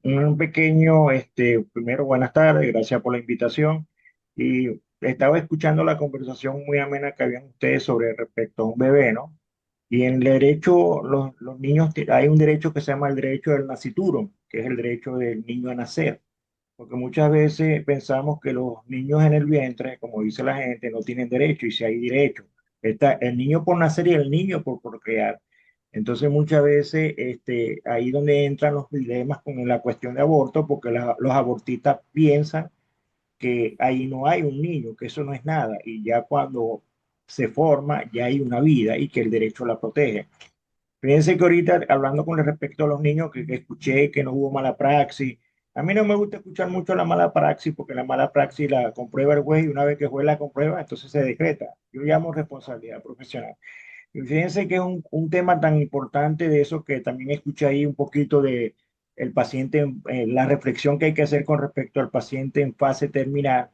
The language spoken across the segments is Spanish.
un pequeño, primero, buenas tardes, gracias por la invitación. Y estaba escuchando la conversación muy amena que habían ustedes sobre respecto a un bebé, ¿no? Y en el derecho, los niños, hay un derecho que se llama el derecho del nascituro, que es el derecho del niño a nacer. Porque muchas veces pensamos que los niños en el vientre, como dice la gente, no tienen derecho, y si hay derecho. Está el niño por nacer y el niño por procrear. Entonces muchas veces ahí donde entran los dilemas con la cuestión de aborto, porque los abortistas piensan que ahí no hay un niño, que eso no es nada, y ya cuando se forma ya hay una vida y que el derecho la protege. Fíjense que ahorita, hablando con respecto a los niños, que escuché que no hubo mala praxis. A mí no me gusta escuchar mucho la mala praxis, porque la mala praxis la comprueba el juez, y una vez que el juez la comprueba, entonces se decreta. Yo llamo responsabilidad profesional. Y fíjense que es un tema tan importante de eso, que también escuché ahí un poquito de el paciente, la reflexión que hay que hacer con respecto al paciente en fase terminal,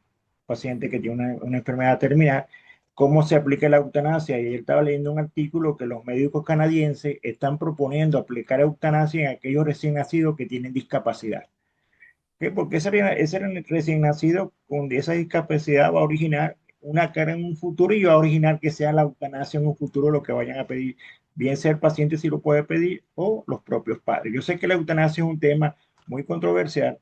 paciente que tiene una enfermedad terminal, cómo se aplica la eutanasia. Y él estaba leyendo un artículo que los médicos canadienses están proponiendo aplicar eutanasia en aquellos recién nacidos que tienen discapacidad. ¿Qué? Porque ese recién nacido con esa discapacidad va a originar una cara en un futuro, y va a originar que sea la eutanasia en un futuro lo que vayan a pedir, bien sea el paciente si lo puede pedir o los propios padres. Yo sé que la eutanasia es un tema muy controversial,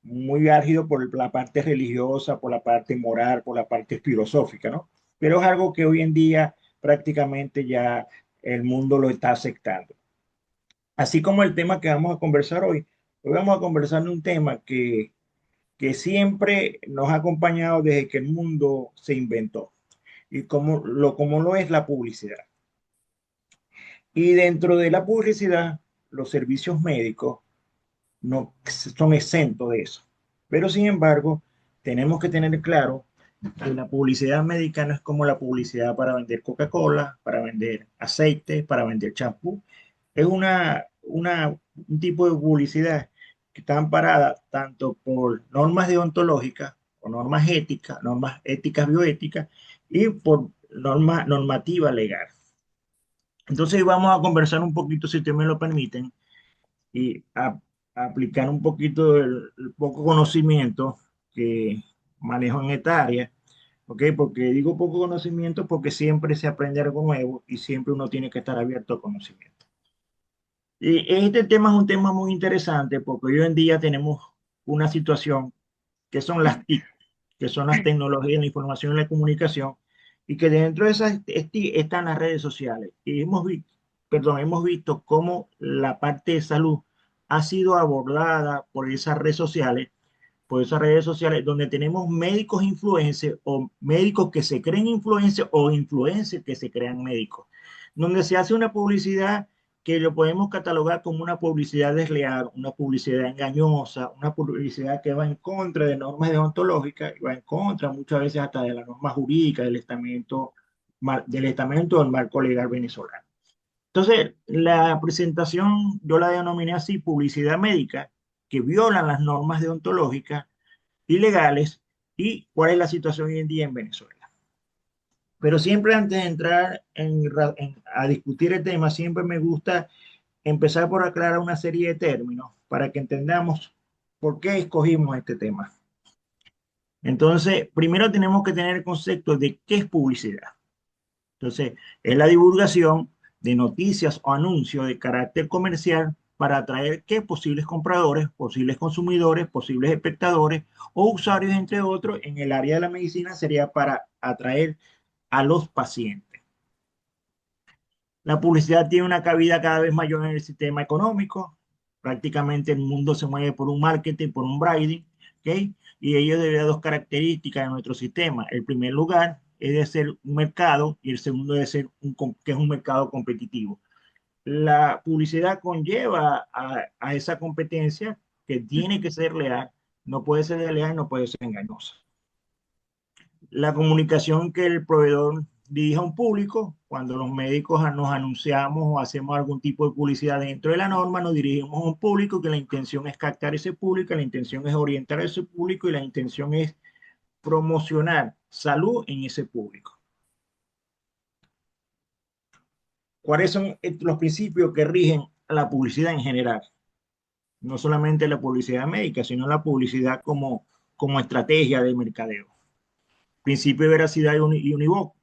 muy álgido por la parte religiosa, por la parte moral, por la parte filosófica, ¿no? Pero es algo que hoy en día prácticamente ya el mundo lo está aceptando. Así como el tema que vamos a conversar hoy. Hoy vamos a conversar de un tema que siempre nos ha acompañado desde que el mundo se inventó, y como lo es la publicidad. Y dentro de la publicidad, los servicios médicos no son exentos de eso. Pero sin embargo, tenemos que tener claro que la publicidad médica no es como la publicidad para vender Coca-Cola, para vender aceite, para vender champú. Es un tipo de publicidad que está amparada tanto por normas deontológicas o normas éticas bioéticas, y por normativa legal. Entonces vamos a conversar un poquito, si ustedes me lo permiten, y a aplicar un poquito el poco conocimiento que manejo en esta área. ¿Ok? Porque digo poco conocimiento porque siempre se aprende algo nuevo, y siempre uno tiene que estar abierto al conocimiento. Y este tema es un tema muy interesante, porque hoy en día tenemos una situación que son las TIC, que son las tecnologías de la información y la comunicación, y que dentro de esas TIC están las redes sociales. Y hemos visto cómo la parte de salud ha sido abordada por esas redes sociales, donde tenemos médicos influencers, o médicos que se creen influencers, o influencers que se crean médicos, donde se hace una publicidad que lo podemos catalogar como una publicidad desleal, una publicidad engañosa, una publicidad que va en contra de normas deontológicas, y va en contra muchas veces hasta de la norma jurídica del estamento del marco legal venezolano. Entonces, la presentación yo la denominé así: publicidad médica que violan las normas deontológicas y legales, y cuál es la situación hoy en día en Venezuela. Pero siempre, antes de entrar a discutir el tema, siempre me gusta empezar por aclarar una serie de términos para que entendamos por qué escogimos este tema. Entonces, primero tenemos que tener el concepto de qué es publicidad. Entonces, es la divulgación de noticias o anuncios de carácter comercial para atraer ¿qué? Posibles compradores, posibles consumidores, posibles espectadores o usuarios, entre otros. En el área de la medicina sería para atraer a los pacientes. La publicidad tiene una cabida cada vez mayor en el sistema económico. Prácticamente el mundo se mueve por un marketing, por un branding, ¿ok? Y ello debe a dos características de nuestro sistema. El primer lugar es de ser un mercado, y el segundo de ser que es un mercado competitivo. La publicidad conlleva a esa competencia, que tiene que ser leal, no puede ser desleal, no puede ser engañosa. La comunicación que el proveedor dirige a un público. Cuando los médicos nos anunciamos o hacemos algún tipo de publicidad dentro de la norma, nos dirigimos a un público, que la intención es captar ese público, la intención es orientar a ese público, y la intención es promocionar salud en ese público. ¿Cuáles son los principios que rigen la publicidad en general? no solamente la publicidad médica, sino la publicidad como estrategia de mercadeo. Principio de veracidad y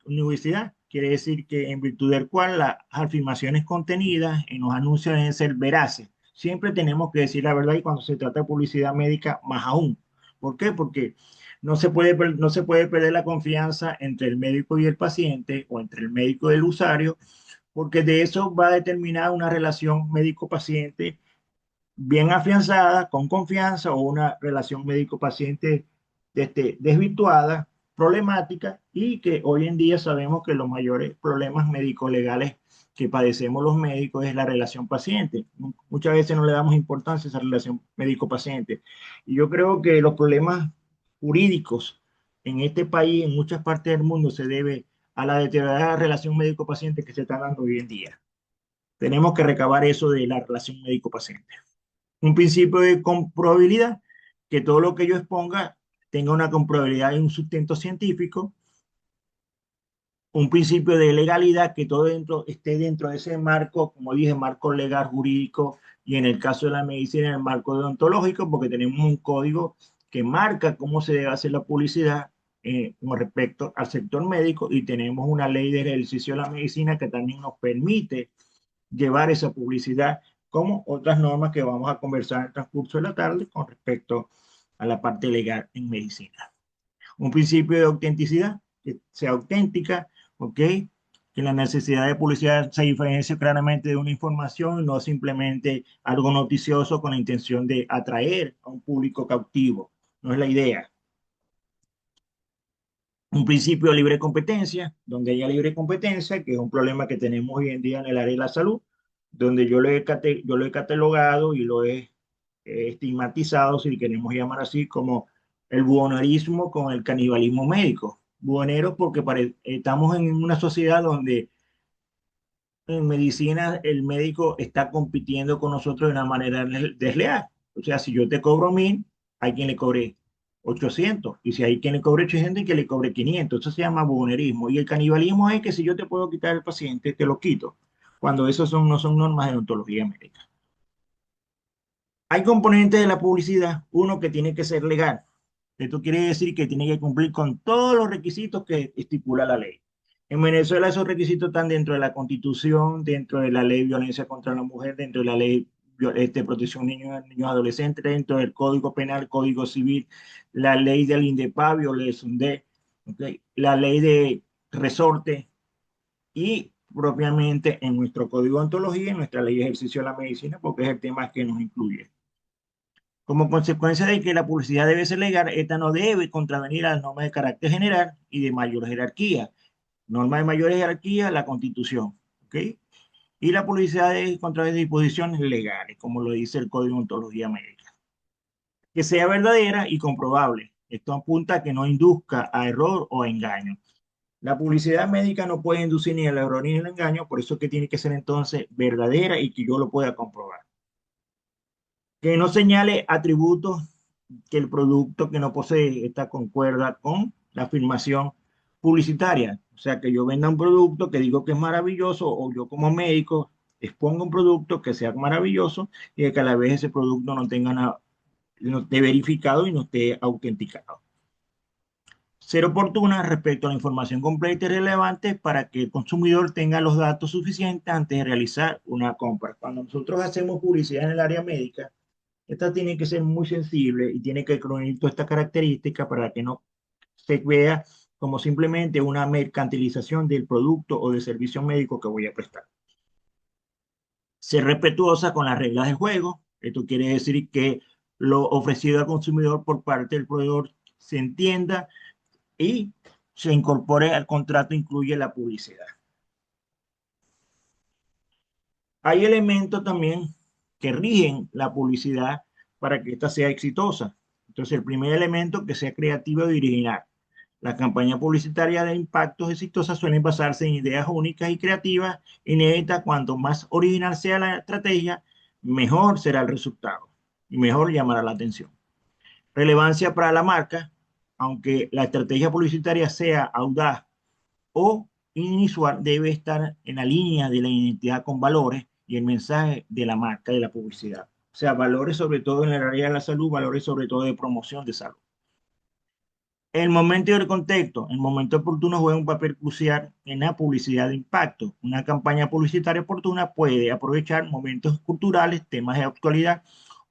univocidad quiere decir que en virtud del cual las afirmaciones contenidas en los anuncios deben ser veraces. Siempre tenemos que decir la verdad y cuando se trata de publicidad médica, más aún. ¿Por qué? Porque no se puede perder la confianza entre el médico y el paciente o entre el médico y el usuario, porque de eso va a determinar una relación médico-paciente bien afianzada, con confianza, o una relación médico-paciente desvirtuada, problemática, y que hoy en día sabemos que los mayores problemas médico-legales que padecemos los médicos es la relación paciente. Muchas veces no le damos importancia a esa relación médico-paciente. Y yo creo que los problemas jurídicos en este país, en muchas partes del mundo, se debe a la deteriorada relación médico-paciente que se está dando hoy en día. Tenemos que recabar eso de la relación médico-paciente. Un principio de comprobabilidad, que todo lo que yo exponga tenga una comprobabilidad y un sustento científico. Un principio de legalidad, que todo esté dentro de ese marco, como dije, marco legal jurídico, y en el caso de la medicina, en el marco deontológico, porque tenemos un código que marca cómo se debe hacer la publicidad con respecto al sector médico, y tenemos una ley de ejercicio de la medicina que también nos permite llevar esa publicidad, como otras normas que vamos a conversar en el transcurso de la tarde con respecto a la parte legal en medicina. Un principio de autenticidad, que sea auténtica, ¿ok? Que la necesidad de publicidad se diferencia claramente de una información, no simplemente algo noticioso con la intención de atraer a un público cautivo. No es la idea. Un principio de libre competencia, donde haya libre competencia, que es un problema que tenemos hoy en día en el área de la salud, donde yo lo he catalogado y lo he estigmatizado, si queremos llamar así, como el buhonerismo con el canibalismo médico. Buhoneros porque estamos en una sociedad donde en medicina el médico está compitiendo con nosotros de una manera desleal. O sea, si yo te cobro 1.000, hay quien le cobre 800. Y si hay quien le cobre 800 y que le cobre 500. Eso se llama buhonerismo. Y el canibalismo es que si yo te puedo quitar el paciente, te lo quito. Cuando eso no son normas de ontología médica. Hay componentes de la publicidad, uno que tiene que ser legal. Esto quiere decir que tiene que cumplir con todos los requisitos que estipula la ley. En Venezuela esos requisitos están dentro de la Constitución, dentro de la ley de violencia contra la mujer, dentro de la ley de protección de niños y adolescentes, dentro del Código Penal, Código Civil, la ley del INDEPAVIO, ley SUNDE, ¿okay? La ley de resorte, y propiamente en nuestro Código de Ontología, en nuestra ley de ejercicio de la medicina, porque es el tema que nos incluye. Como consecuencia de que la publicidad debe ser legal, esta no debe contravenir a las normas de carácter general y de mayor jerarquía. Norma de mayor jerarquía, la Constitución. ¿Ok? Y la publicidad debe contravenir disposiciones legales, como lo dice el Código de Ontología Médica. Que sea verdadera y comprobable. Esto apunta a que no induzca a error o a engaño. La publicidad médica no puede inducir ni al error ni al engaño, por eso es que tiene que ser entonces verdadera y que yo lo pueda comprobar. Que no señale atributos que el producto que no posee. Esta concuerda con la afirmación publicitaria. O sea, que yo venda un producto que digo que es maravilloso, o yo como médico expongo un producto que sea maravilloso y que a la vez ese producto no tenga nada, no esté verificado y no esté autenticado. Ser oportuna respecto a la información completa y relevante para que el consumidor tenga los datos suficientes antes de realizar una compra. Cuando nosotros hacemos publicidad en el área médica, esta tiene que ser muy sensible y tiene que reunir todas estas características para que no se vea como simplemente una mercantilización del producto o del servicio médico que voy a prestar. Ser respetuosa con las reglas del juego. Esto quiere decir que lo ofrecido al consumidor por parte del proveedor se entienda y se incorpore al contrato, incluye la publicidad. Hay elementos también que rigen la publicidad para que ésta sea exitosa. Entonces, el primer elemento, que sea creativa y original. Las campañas publicitarias de impactos exitosas suelen basarse en ideas únicas y creativas, inéditas. Cuanto más original sea la estrategia, mejor será el resultado y mejor llamará la atención. Relevancia para la marca, aunque la estrategia publicitaria sea audaz o inusual, debe estar en la línea de la identidad con valores y el mensaje de la marca de la publicidad. sea, valores sobre todo en el área de la salud, valores sobre todo de promoción de salud. El momento y el contexto, el momento oportuno juega un papel crucial en la publicidad de impacto. Una campaña publicitaria oportuna puede aprovechar momentos culturales, temas de actualidad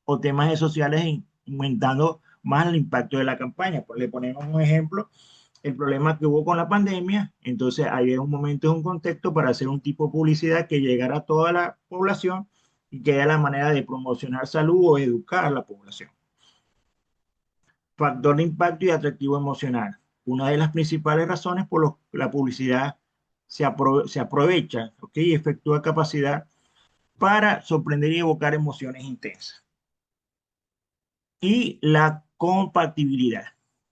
o temas de sociales, aumentando más el impacto de la campaña. Pues le ponemos un ejemplo, el problema que hubo con la pandemia, entonces había un momento, un contexto para hacer un tipo de publicidad que llegara a toda la población y que era la manera de promocionar salud o educar a la población. Factor de impacto y atractivo emocional. Una de las principales razones por las que la publicidad se aprovecha, ¿ok? Y efectúa capacidad para sorprender y evocar emociones intensas. Y la compatibilidad.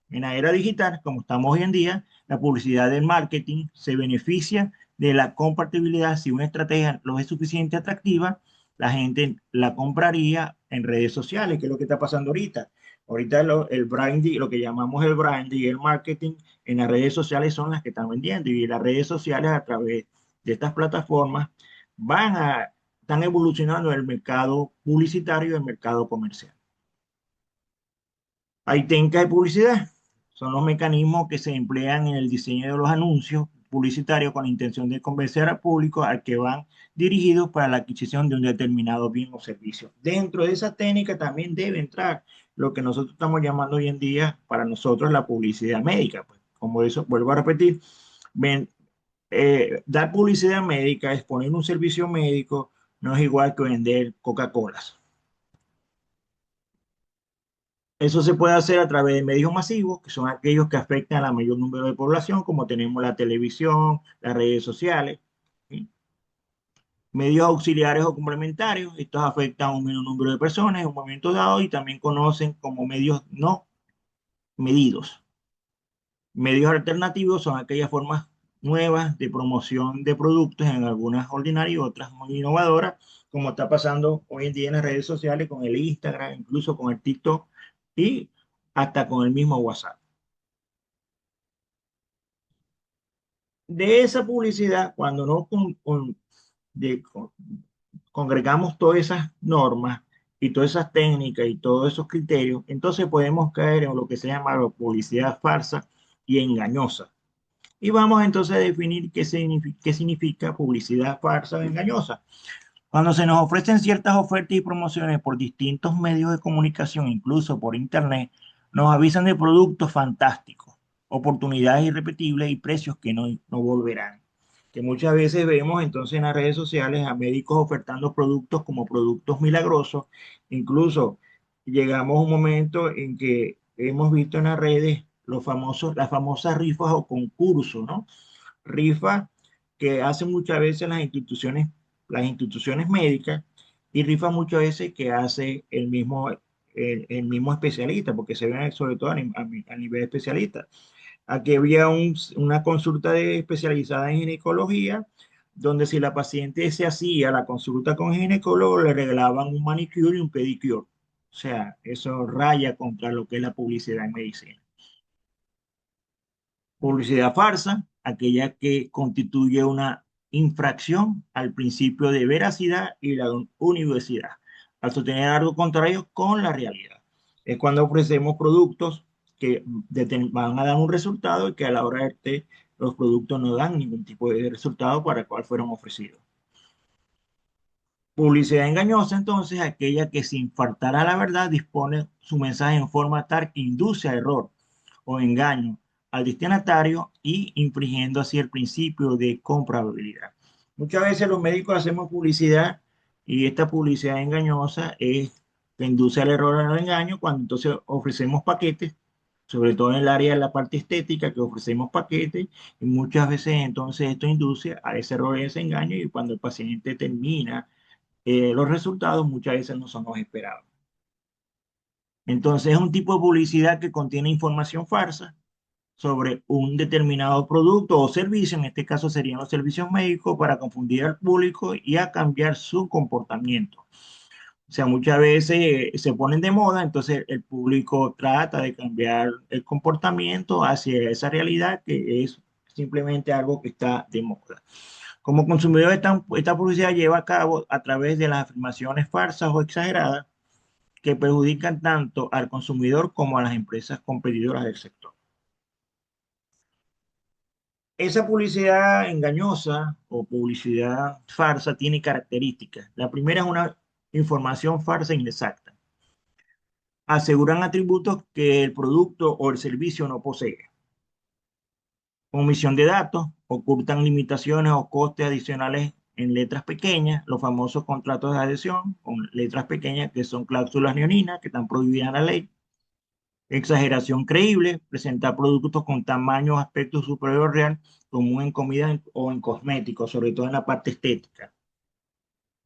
En la era digital, como estamos hoy en día, la publicidad del marketing se beneficia de la compatibilidad. Si una estrategia no es suficiente atractiva, la gente la compraría en redes sociales, que es lo que está pasando ahorita. Ahorita el branding, lo que llamamos el branding y el marketing en las redes sociales son las que están vendiendo. Y las redes sociales a través de estas plataformas están evolucionando el mercado publicitario y el mercado comercial. Hay técnicas de publicidad. Son los mecanismos que se emplean en el diseño de los anuncios publicitarios con la intención de convencer al público al que van dirigidos para la adquisición de un determinado bien o servicio. Dentro de esa técnica también debe entrar lo que nosotros estamos llamando hoy en día para nosotros la publicidad médica. Pues, como eso, vuelvo a repetir, ven, dar publicidad médica, exponer un servicio médico, no es igual que vender Coca-Cola. Eso se puede hacer a través de medios masivos, que son aquellos que afectan a la mayor número de población, como tenemos la televisión, las redes sociales, ¿sí? Medios auxiliares o complementarios, estos afectan a un menor número de personas en un momento dado y también conocen como medios no medidos. Medios alternativos son aquellas formas nuevas de promoción de productos, en algunas ordinarias y otras muy innovadoras, como está pasando hoy en día en las redes sociales con el Instagram, incluso con el TikTok y hasta con el mismo WhatsApp. De esa publicidad, cuando no congregamos todas esas normas y todas esas técnicas y todos esos criterios, entonces podemos caer en lo que se llama la publicidad falsa y engañosa. Y vamos entonces a definir qué significa publicidad falsa o engañosa. Cuando se nos ofrecen ciertas ofertas y promociones por distintos medios de comunicación, incluso por internet, nos avisan de productos fantásticos, oportunidades irrepetibles y precios que no volverán. Que muchas veces vemos entonces en las redes sociales a médicos ofertando productos como productos milagrosos. Incluso llegamos a un momento en que hemos visto en las redes las famosas rifas o concursos, ¿no? Rifas que hacen muchas veces las instituciones médicas y rifas muchas veces que hace el mismo especialista, porque se ven sobre todo a nivel especialista. Aquí había una consulta especializada en ginecología, donde si la paciente se hacía la consulta con el ginecólogo, le regalaban un manicure y un pedicure. O sea, eso raya contra lo que es la publicidad en medicina. Publicidad farsa, aquella que constituye una infracción al principio de veracidad y la universidad, al sostener algo contrario con la realidad. Es cuando ofrecemos productos que van a dar un resultado y que a la hora de los productos no dan ningún tipo de resultado para el cual fueron ofrecidos. Publicidad engañosa, entonces, aquella que sin faltar a la verdad dispone su mensaje en forma tal que induce a error o engaño al destinatario y infringiendo así el principio de comprabilidad. Muchas veces los médicos hacemos publicidad y esta publicidad engañosa es que induce al error o al engaño cuando entonces ofrecemos paquetes, sobre todo en el área de la parte estética, que ofrecemos paquetes y muchas veces entonces esto induce a ese error y ese engaño y cuando el paciente termina los resultados muchas veces no son los esperados. Entonces es un tipo de publicidad que contiene información falsa sobre un determinado producto o servicio, en este caso serían los servicios médicos, para confundir al público y a cambiar su comportamiento. O sea, muchas veces se ponen de moda, entonces el público trata de cambiar el comportamiento hacia esa realidad que es simplemente algo que está de moda. Como consumidor, esta publicidad lleva a cabo a través de las afirmaciones falsas o exageradas que perjudican tanto al consumidor como a las empresas competidoras del sector. Esa publicidad engañosa o publicidad farsa tiene características. La primera es una información farsa e inexacta. Aseguran atributos que el producto o el servicio no posee. Omisión de datos, ocultan limitaciones o costes adicionales en letras pequeñas, los famosos contratos de adhesión con letras pequeñas que son cláusulas leoninas que están prohibidas en la ley. Exageración creíble, presentar productos con tamaño o aspecto superior al real, común en comida o en cosméticos, sobre todo en la parte estética.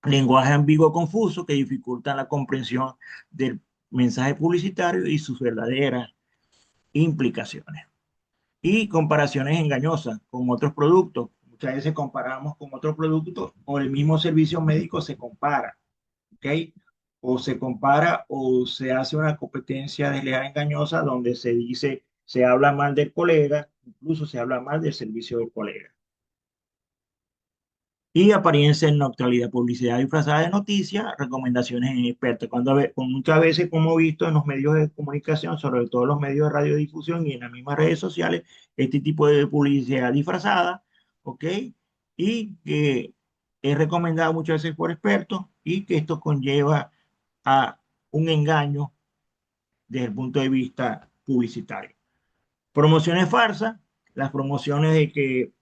Lenguaje ambiguo confuso que dificulta la comprensión del mensaje publicitario y sus verdaderas implicaciones. Y comparaciones engañosas con otros productos. Muchas veces comparamos con otros productos o el mismo servicio médico se compara, ¿ok? O se compara o se hace una competencia desleal engañosa donde se dice, se habla mal del colega, incluso se habla mal del servicio del colega. Y apariencia en neutralidad, publicidad disfrazada de noticias, recomendaciones en expertos. Muchas veces, como he visto en los medios de comunicación, sobre todo los medios de radiodifusión y en las mismas redes sociales, este tipo de publicidad disfrazada, ¿ok? Y que es recomendada muchas veces por expertos y que esto conlleva a un engaño desde el punto de vista publicitario. Promociones falsas, las promociones de que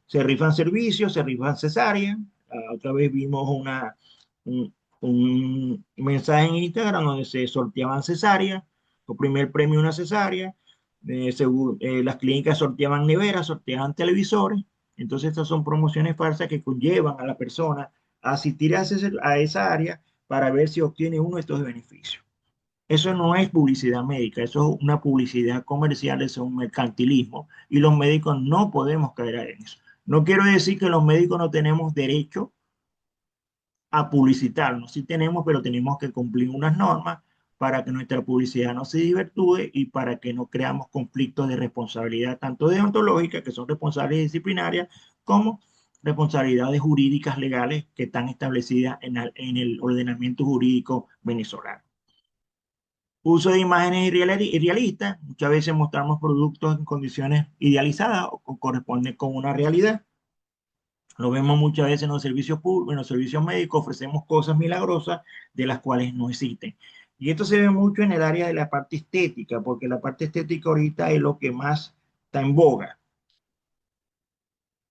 se rifan servicios, se rifan cesáreas. Otra vez vimos un mensaje en Instagram donde se sorteaban cesáreas, el primer premio una cesárea, las clínicas sorteaban neveras, sorteaban televisores. Entonces estas son promociones falsas que conllevan a la persona a asistir a esa área para ver si obtiene uno de estos beneficios. Eso no es publicidad médica, eso es una publicidad comercial, eso es un mercantilismo y los médicos no podemos caer en eso. No quiero decir que los médicos no tenemos derecho a publicitarnos, sí tenemos, pero tenemos que cumplir unas normas para que nuestra publicidad no se divertúe y para que no creamos conflictos de responsabilidad, tanto deontológica, que son responsabilidades disciplinarias, como responsabilidades jurídicas legales que están establecidas en el ordenamiento jurídico venezolano. Uso de imágenes irrealistas. Muchas veces mostramos productos en condiciones idealizadas o corresponden con una realidad. Lo vemos muchas veces en los servicios públicos, en los servicios médicos, ofrecemos cosas milagrosas de las cuales no existen. Y esto se ve mucho en el área de la parte estética, porque la parte estética ahorita es lo que más está en boga.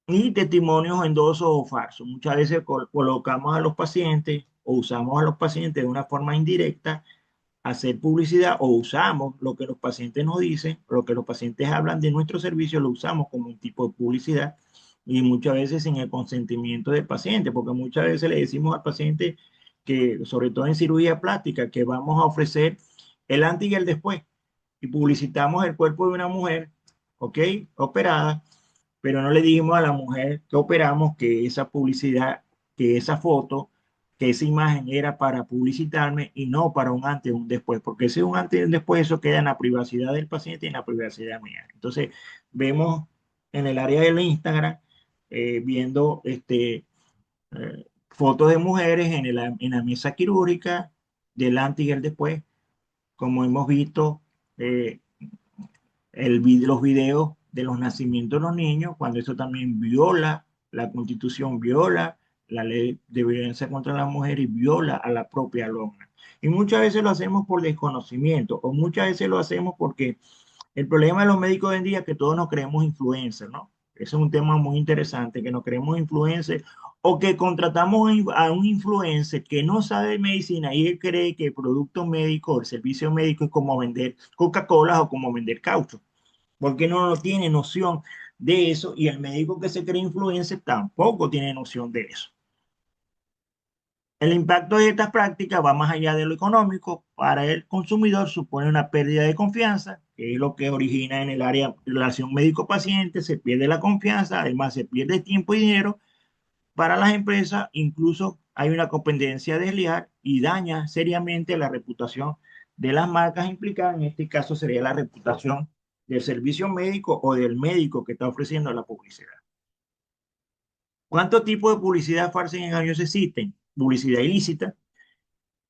Y testimonios endosos o falsos. Muchas veces colocamos a los pacientes o usamos a los pacientes de una forma indirecta hacer publicidad o usamos lo que los pacientes nos dicen, lo que los pacientes hablan de nuestro servicio, lo usamos como un tipo de publicidad y muchas veces sin el consentimiento del paciente, porque muchas veces le decimos al paciente que, sobre todo en cirugía plástica, que vamos a ofrecer el antes y el después y publicitamos el cuerpo de una mujer, ¿ok? Operada, pero no le dijimos a la mujer que operamos que esa publicidad, que esa foto, que esa imagen era para publicitarme y no para un antes y un después, porque si es un antes y un después, eso queda en la privacidad del paciente y en la privacidad mía. Entonces, vemos en el área del Instagram, viendo fotos de mujeres en la mesa quirúrgica, del antes y el después, como hemos visto. eh, los videos de los nacimientos de los niños, cuando eso también viola la Constitución, viola la ley de violencia contra la mujer y viola a la propia alumna. Y muchas veces lo hacemos por desconocimiento o muchas veces lo hacemos porque el problema de los médicos hoy en día es que todos nos creemos influencers, ¿no? Ese es un tema muy interesante, que nos creemos influencers o que contratamos a un influencer que no sabe de medicina y él cree que el producto médico, el servicio médico es como vender Coca-Cola o como vender caucho, porque no tiene noción de eso y el médico que se cree influencer tampoco tiene noción de eso. El impacto de estas prácticas va más allá de lo económico. Para el consumidor supone una pérdida de confianza, que es lo que origina en el área de relación médico-paciente, se pierde la confianza, además se pierde tiempo y dinero. Para las empresas, incluso hay una competencia desleal y daña seriamente la reputación de las marcas implicadas. En este caso sería la reputación del servicio médico o del médico que está ofreciendo la publicidad. ¿Cuántos tipos de publicidad falsa y engañosa existen? Publicidad ilícita,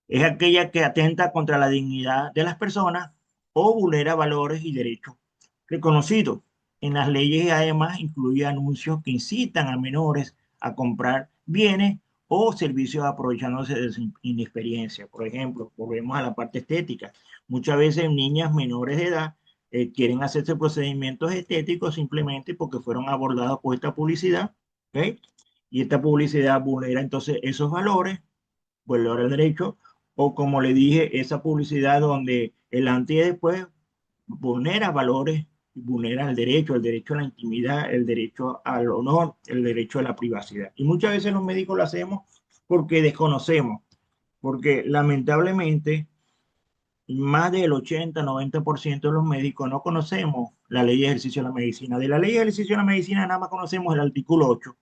Es aquella que atenta contra la dignidad de las personas o vulnera valores y derechos reconocidos. En las leyes además incluye anuncios que incitan a menores a comprar bienes o servicios aprovechándose de su inexperiencia. Por ejemplo, volvemos a la parte estética. Muchas veces niñas menores de edad quieren hacerse procedimientos estéticos simplemente porque fueron abordados por esta publicidad, ¿ok? Y esta publicidad vulnera entonces esos valores, valor al derecho, o como le dije, esa publicidad donde el antes y después vulnera valores, vulnera el derecho a la intimidad, el derecho al honor, el derecho a la privacidad. Y muchas veces los médicos lo hacemos porque desconocemos, porque lamentablemente más del 80-90% de los médicos no conocemos la ley de ejercicio de la medicina. De la ley de ejercicio de la medicina nada más conocemos el artículo 8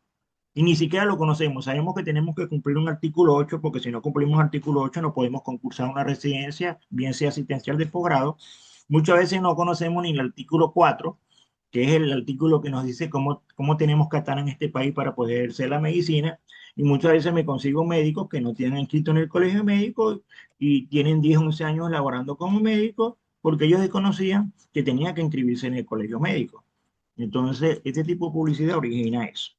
y ni siquiera lo conocemos. Sabemos que tenemos que cumplir un artículo 8 porque si no cumplimos artículo 8 no podemos concursar una residencia, bien sea asistencial de posgrado. Muchas veces no conocemos ni el artículo 4, que es el artículo que nos dice cómo tenemos que estar en este país para poder ejercer la medicina. Y muchas veces me consigo médicos que no tienen inscrito en el colegio médico y tienen 10 11 años laborando como médicos porque ellos desconocían que tenía que inscribirse en el colegio médico. Entonces, este tipo de publicidad origina eso.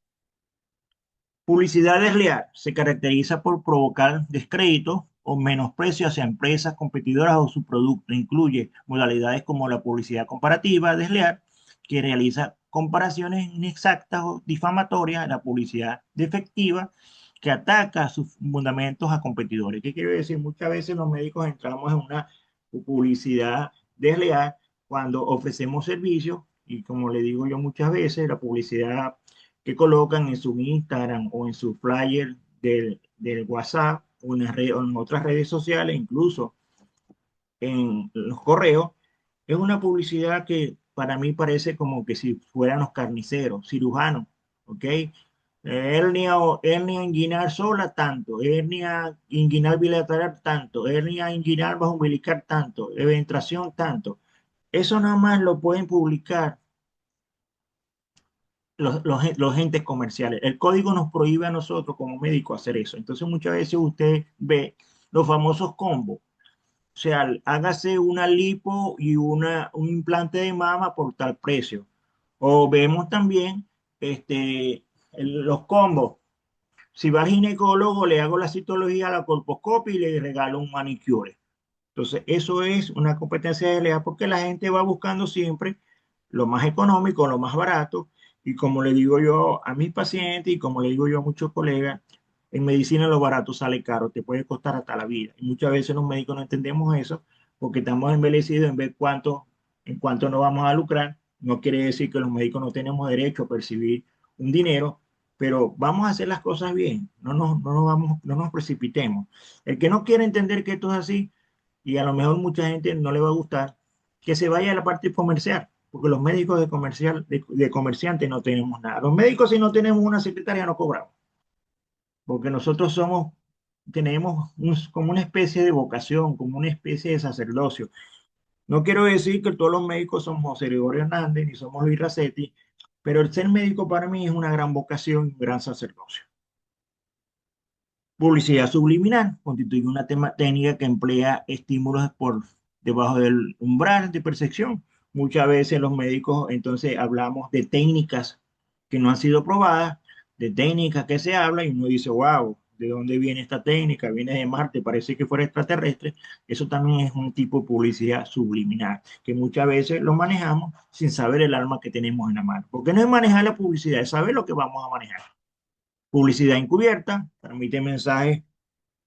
Publicidad desleal se caracteriza por provocar descrédito o menosprecio hacia empresas competidoras o su producto. Incluye modalidades como la publicidad comparativa desleal, que realiza comparaciones inexactas o difamatorias, la publicidad defectiva, que ataca sus fundamentos a competidores. ¿Qué quiere decir? Muchas veces los médicos entramos en una publicidad desleal cuando ofrecemos servicios y como le digo yo muchas veces, la publicidad que colocan en su Instagram o en su flyer del WhatsApp o en otras redes sociales, incluso en los correos, es una publicidad que para mí parece como que si fueran los carniceros, cirujanos, ¿ok? Hernia inguinal sola, tanto. Hernia inguinal bilateral, tanto. Hernia inguinal bajo umbilical, tanto. Eventración, tanto. Eso nada más lo pueden publicar los entes comerciales. El código nos prohíbe a nosotros como médicos hacer eso. Entonces muchas veces usted ve los famosos combos. O sea, hágase una lipo y un implante de mama por tal precio. O vemos también los combos. Si va al ginecólogo, le hago la citología, la colposcopia y le regalo un manicure. Entonces, eso es una competencia desleal porque la gente va buscando siempre lo más económico, lo más barato. Y como le digo yo a mis pacientes y como le digo yo a muchos colegas, en medicina lo barato sale caro, te puede costar hasta la vida. Y muchas veces los médicos no entendemos eso porque estamos embelecidos en ver en cuánto nos vamos a lucrar. No quiere decir que los médicos no tenemos derecho a percibir un dinero, pero vamos a hacer las cosas bien, no nos precipitemos. El que no quiere entender que esto es así, y a lo mejor mucha gente no le va a gustar, que se vaya a la parte comercial, porque los médicos de comerciantes no tenemos nada. Los médicos si no tenemos una secretaria no cobramos, porque nosotros tenemos como una especie de vocación, como una especie de sacerdocio. No quiero decir que todos los médicos somos José Gregorio Hernández ni somos Luis Racetti, pero el ser médico para mí es una gran vocación, un gran sacerdocio. Publicidad subliminal constituye una técnica que emplea estímulos por debajo del umbral de percepción. Muchas veces los médicos entonces hablamos de técnicas que no han sido probadas, de técnicas que se habla y uno dice, wow, ¿de dónde viene esta técnica? Viene de Marte, parece que fuera extraterrestre. Eso también es un tipo de publicidad subliminal, que muchas veces lo manejamos sin saber el arma que tenemos en la mano. Porque no es manejar la publicidad, es saber lo que vamos a manejar. Publicidad encubierta, transmite mensajes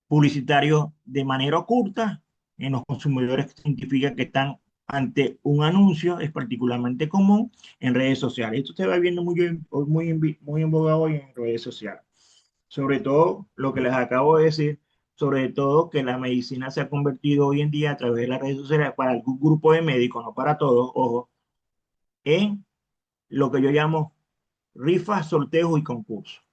publicitarios de manera oculta en los consumidores significa que están ante un anuncio, es particularmente común en redes sociales. Esto se va viendo muy en boga hoy en redes sociales. Sobre todo lo que les acabo de decir, sobre todo que la medicina se ha convertido hoy en día a través de las redes sociales para algún grupo de médicos, no para todos, ojo, en lo que yo llamo rifas, sorteos y concursos.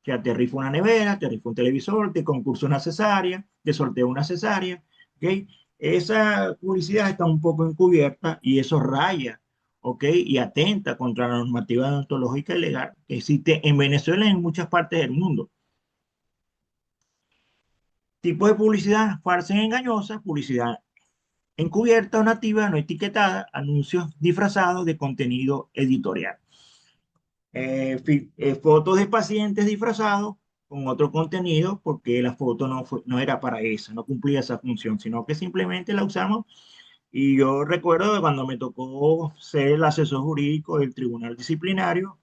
O sea, te rifo una nevera, te rifo un televisor, te concurso una cesárea, te sorteo una cesárea, ¿ok? Esa publicidad está un poco encubierta y eso raya, ¿ok? Y atenta contra la normativa deontológica y legal que existe en Venezuela y en muchas partes del mundo. Tipos de publicidad: falsa y engañosa, publicidad encubierta o nativa, no etiquetada, anuncios disfrazados de contenido editorial. Fotos de pacientes disfrazados con otro contenido, porque la foto no era para eso, no cumplía esa función, sino que simplemente la usamos. Y yo recuerdo de cuando me tocó ser el asesor jurídico del tribunal disciplinario,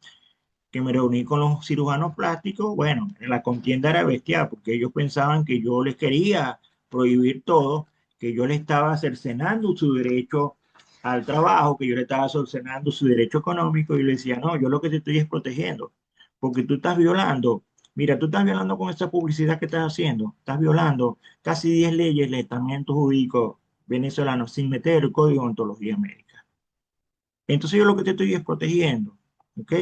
que me reuní con los cirujanos plásticos. Bueno, la contienda era bestial, porque ellos pensaban que yo les quería prohibir todo, que yo les estaba cercenando su derecho al trabajo, que yo le estaba cercenando su derecho económico, y yo les decía, no, yo lo que te estoy es protegiendo, porque tú estás violando, mira, tú estás violando con esa publicidad que estás haciendo, estás violando casi 10 leyes del estamento jurídico venezolano sin meter el código de ontología médica. Entonces yo lo que te estoy es protegiendo, ¿ok?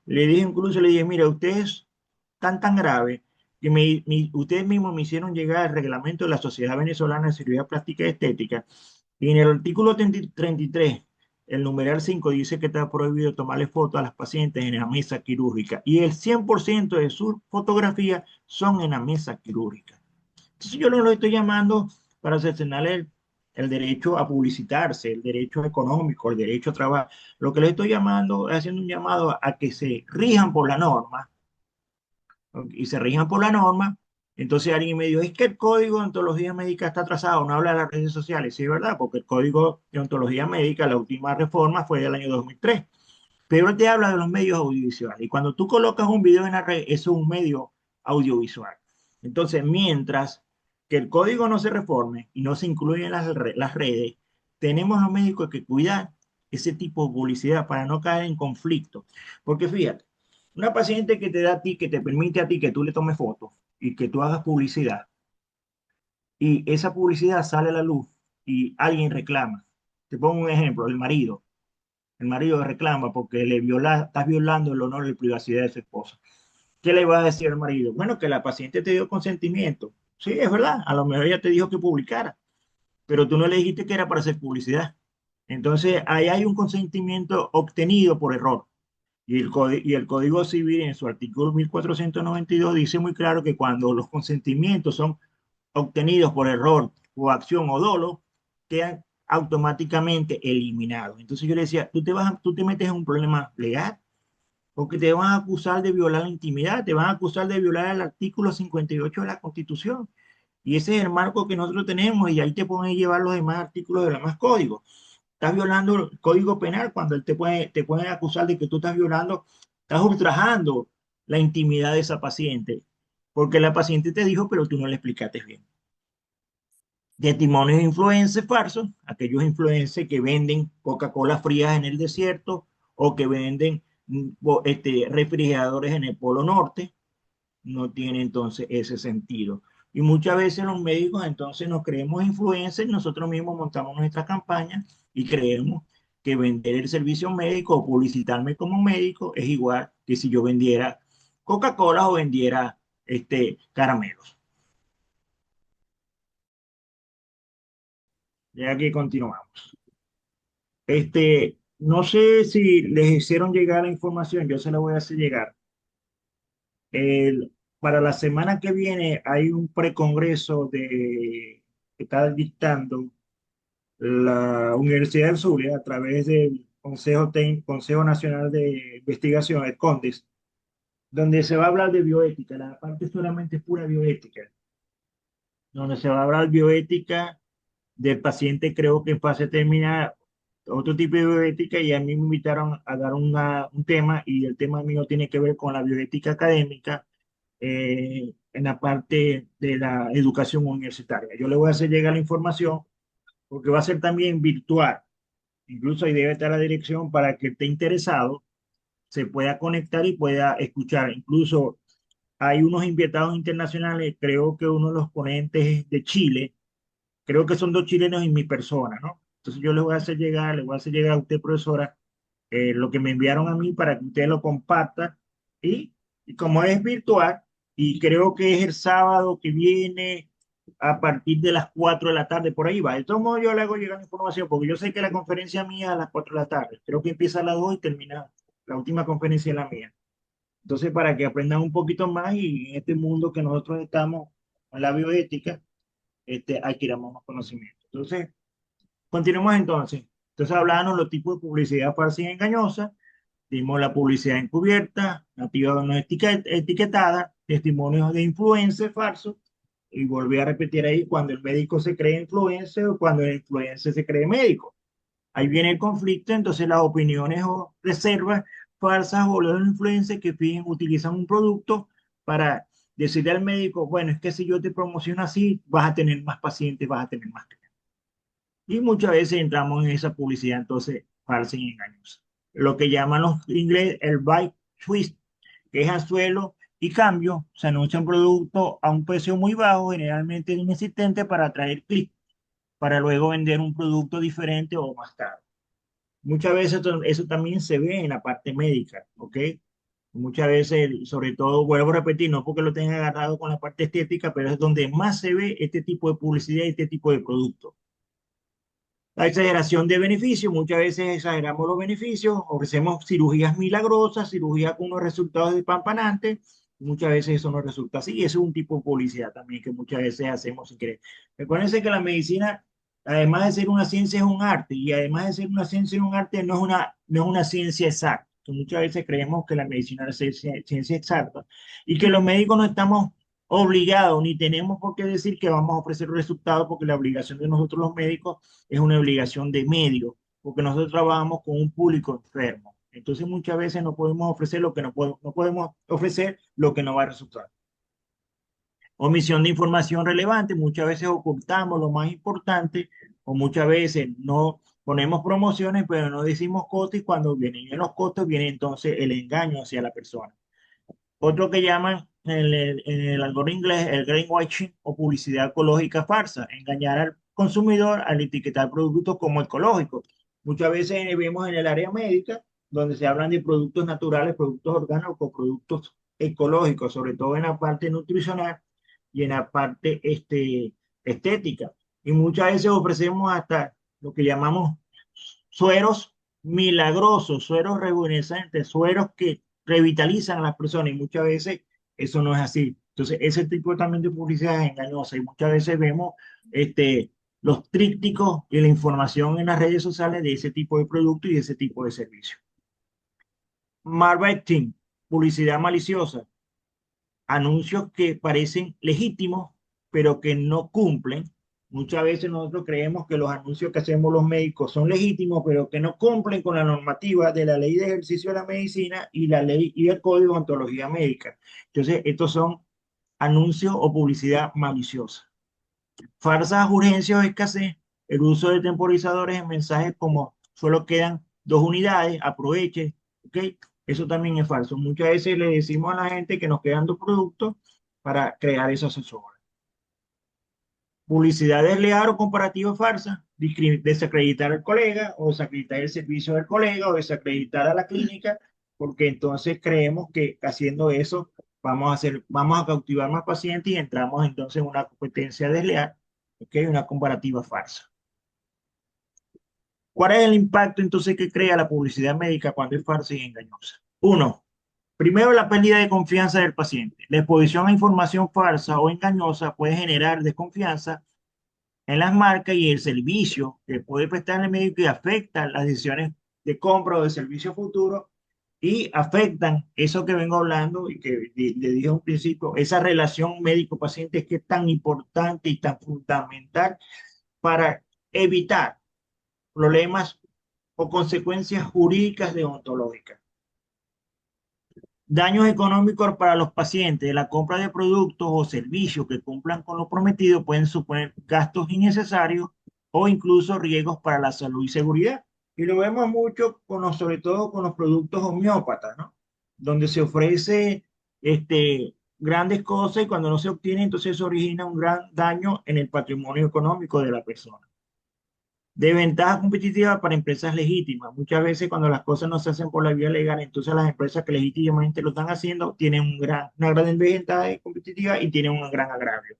Le dije, incluso le dije, mira, ustedes están tan grave que ustedes mismos me hicieron llegar el reglamento de la Sociedad Venezolana de Cirugía Plástica y Estética, y en el artículo 33, el numeral 5 dice que está prohibido tomarle fotos a las pacientes en la mesa quirúrgica, y el 100% de sus fotografías son en la mesa quirúrgica. Entonces yo no lo estoy llamando para cercenarle el derecho a publicitarse, el derecho económico, el derecho a trabajar. Lo que le estoy llamando es haciendo un llamado a que se rijan por la norma, ¿no? Y se rijan por la norma. Entonces alguien me dijo, es que el código de ontología médica está atrasado, no habla de las redes sociales. Sí, es verdad, porque el código de ontología médica, la última reforma fue del año 2003, pero él te habla de los medios audiovisuales. Y cuando tú colocas un video en la red, eso es un medio audiovisual. Entonces, mientras que el código no se reforme y no se incluye en las redes, tenemos los médicos que cuidar ese tipo de publicidad para no caer en conflicto. Porque fíjate, una paciente que te da a ti, que te permite a ti que tú le tomes fotos y que tú hagas publicidad, y esa publicidad sale a la luz y alguien reclama. Te pongo un ejemplo, el marido. El marido reclama porque estás violando el honor y la privacidad de su esposa. ¿Qué le va a decir al marido? Bueno, que la paciente te dio consentimiento. Sí, es verdad, a lo mejor ella te dijo que publicara, pero tú no le dijiste que era para hacer publicidad. Entonces, ahí hay un consentimiento obtenido por error. Y el Código Civil en su artículo 1492 dice muy claro que cuando los consentimientos son obtenidos por error, coacción o dolo, quedan automáticamente eliminados. Entonces yo le decía, tú te metes en un problema legal, porque te van a acusar de violar la intimidad, te van a acusar de violar el artículo 58 de la Constitución. Y ese es el marco que nosotros tenemos, y ahí te pueden llevar los demás artículos de los demás códigos. Estás violando el Código Penal cuando él te puede acusar de que tú estás violando, estás ultrajando la intimidad de esa paciente, porque la paciente te dijo, pero tú no le explicaste bien. Testimonios de influencers falsos, aquellos influencers que venden Coca-Cola frías en el desierto, o que venden refrigeradores en el Polo Norte, no tiene entonces ese sentido. Y muchas veces los médicos entonces nos creemos influencers, nosotros mismos montamos nuestra campaña y creemos que vender el servicio médico o publicitarme como médico es igual que si yo vendiera Coca-Cola o vendiera caramelos. Ya que continuamos. No sé si les hicieron llegar la información, yo se la voy a hacer llegar. Para la semana que viene hay un precongreso que está dictando la Universidad del Zulia a través del Consejo Nacional de Investigación, el CONDES, donde se va a hablar de bioética. La parte solamente es pura bioética, donde se va a hablar bioética del paciente, creo que en fase terminal, otro tipo de bioética, y a mí me invitaron a dar un tema, y el tema mío tiene que ver con la bioética académica en la parte de la educación universitaria. Yo le voy a hacer llegar la información porque va a ser también virtual. Incluso ahí debe estar la dirección para que esté interesado, se pueda conectar y pueda escuchar. Incluso hay unos invitados internacionales, creo que uno de los ponentes es de Chile, creo que son dos chilenos y mi persona, ¿no? Entonces yo les voy a hacer llegar, le voy a hacer llegar a usted, profesora, lo que me enviaron a mí para que usted lo comparta. Y, y como es virtual, y creo que es el sábado que viene a partir de las 4 de la tarde, por ahí va. De todos modos, yo le hago llegar la información, porque yo sé que la conferencia mía es a las 4 de la tarde. Creo que empieza a las 2 y termina la última conferencia en la mía. Entonces, para que aprendan un poquito más y en este mundo que nosotros estamos, en la bioética, adquiramos más conocimiento. Entonces, continuemos entonces. Entonces, hablábamos los tipos de publicidad falsa y engañosa. Dimos la publicidad encubierta, nativa o no etiquetada, testimonios de influencers falsos, y volví a repetir ahí cuando el médico se cree influencer o cuando el influencer se cree médico. Ahí viene el conflicto, entonces las opiniones o reservas falsas o los influencers que piden, utilizan un producto para decirle al médico, bueno, es que si yo te promociono así, vas a tener más pacientes, vas a tener más clientes. Y muchas veces entramos en esa publicidad entonces falsa y engañosa. Lo que llaman los ingleses el buy twist, que es anzuelo y cambio. Se anuncia un producto a un precio muy bajo, generalmente inexistente, para atraer clics, para luego vender un producto diferente o más caro. Muchas veces eso también se ve en la parte médica, ¿ok? Muchas veces, sobre todo, vuelvo a repetir, no porque lo tenga agarrado con la parte estética, pero es donde más se ve este tipo de publicidad y este tipo de producto. La exageración de beneficios, muchas veces exageramos los beneficios, ofrecemos cirugías milagrosas, cirugías con unos resultados despampanantes, muchas veces eso no resulta así, y eso es un tipo de publicidad también que muchas veces hacemos sin querer. Recuerden que la medicina, además de ser una ciencia, es un arte, y además de ser una ciencia y un arte, no es una ciencia exacta. Muchas veces creemos que la medicina es ciencia exacta y que los médicos no estamos obligados ni tenemos por qué decir que vamos a ofrecer resultados, porque la obligación de nosotros los médicos es una obligación de medio, porque nosotros trabajamos con un público enfermo. Entonces muchas veces no podemos ofrecer lo que no podemos ofrecer lo que no va a resultar. Omisión de información relevante, muchas veces ocultamos lo más importante o muchas veces no ponemos promociones, pero no decimos costos, y cuando vienen los costos viene entonces el engaño hacia la persona. Otro que llaman en el algoritmo inglés el greenwashing o publicidad ecológica farsa, engañar al consumidor al etiquetar productos como ecológicos. Muchas veces vemos en el área médica donde se hablan de productos naturales, productos orgánicos, productos ecológicos, sobre todo en la parte nutricional y en la parte estética. Y muchas veces ofrecemos hasta lo que llamamos sueros milagrosos, sueros rejuvenecentes, sueros que revitalizan a las personas, y muchas veces eso no es así. Entonces, ese tipo también de publicidad es engañosa, y muchas veces vemos los trípticos y la información en las redes sociales de ese tipo de producto y de ese tipo de servicio. Marketing, publicidad maliciosa, anuncios que parecen legítimos, pero que no cumplen. Muchas veces nosotros creemos que los anuncios que hacemos los médicos son legítimos, pero que no cumplen con la normativa de la ley de ejercicio de la medicina y la ley y el código de ontología médica. Entonces, estos son anuncios o publicidad maliciosa. Falsas urgencias o escasez, el uso de temporizadores en mensajes como solo quedan 2 unidades, aproveche, ¿ok? Eso también es falso. Muchas veces le decimos a la gente que nos quedan 2 productos para crear esos asesores. Publicidad desleal o comparativa falsa, desacreditar al colega o desacreditar el servicio del colega o desacreditar a la clínica, porque entonces creemos que haciendo eso vamos a cautivar más pacientes y entramos entonces en una competencia desleal, ¿ok? Una comparativa falsa. ¿Cuál es el impacto entonces que crea la publicidad médica cuando es falsa y engañosa? Uno, primero, la pérdida de confianza del paciente. La exposición a información falsa o engañosa puede generar desconfianza en las marcas y el servicio que puede prestar el médico, y afecta las decisiones de compra o de servicio futuro, y afectan eso que vengo hablando y que le dije a un principio, esa relación médico-paciente que es tan importante y tan fundamental para evitar problemas o consecuencias jurídicas deontológicas. Daños económicos para los pacientes. La compra de productos o servicios que cumplan con lo prometido pueden suponer gastos innecesarios o incluso riesgos para la salud y seguridad. Y lo vemos mucho sobre todo con los productos homeópatas, ¿no? Donde se ofrece grandes cosas, y cuando no se obtiene, entonces eso origina un gran daño en el patrimonio económico de la persona. De ventaja competitiva para empresas legítimas. Muchas veces cuando las cosas no se hacen por la vía legal, entonces las empresas que legítimamente lo están haciendo tienen una gran desventaja competitiva y tienen un gran agravio.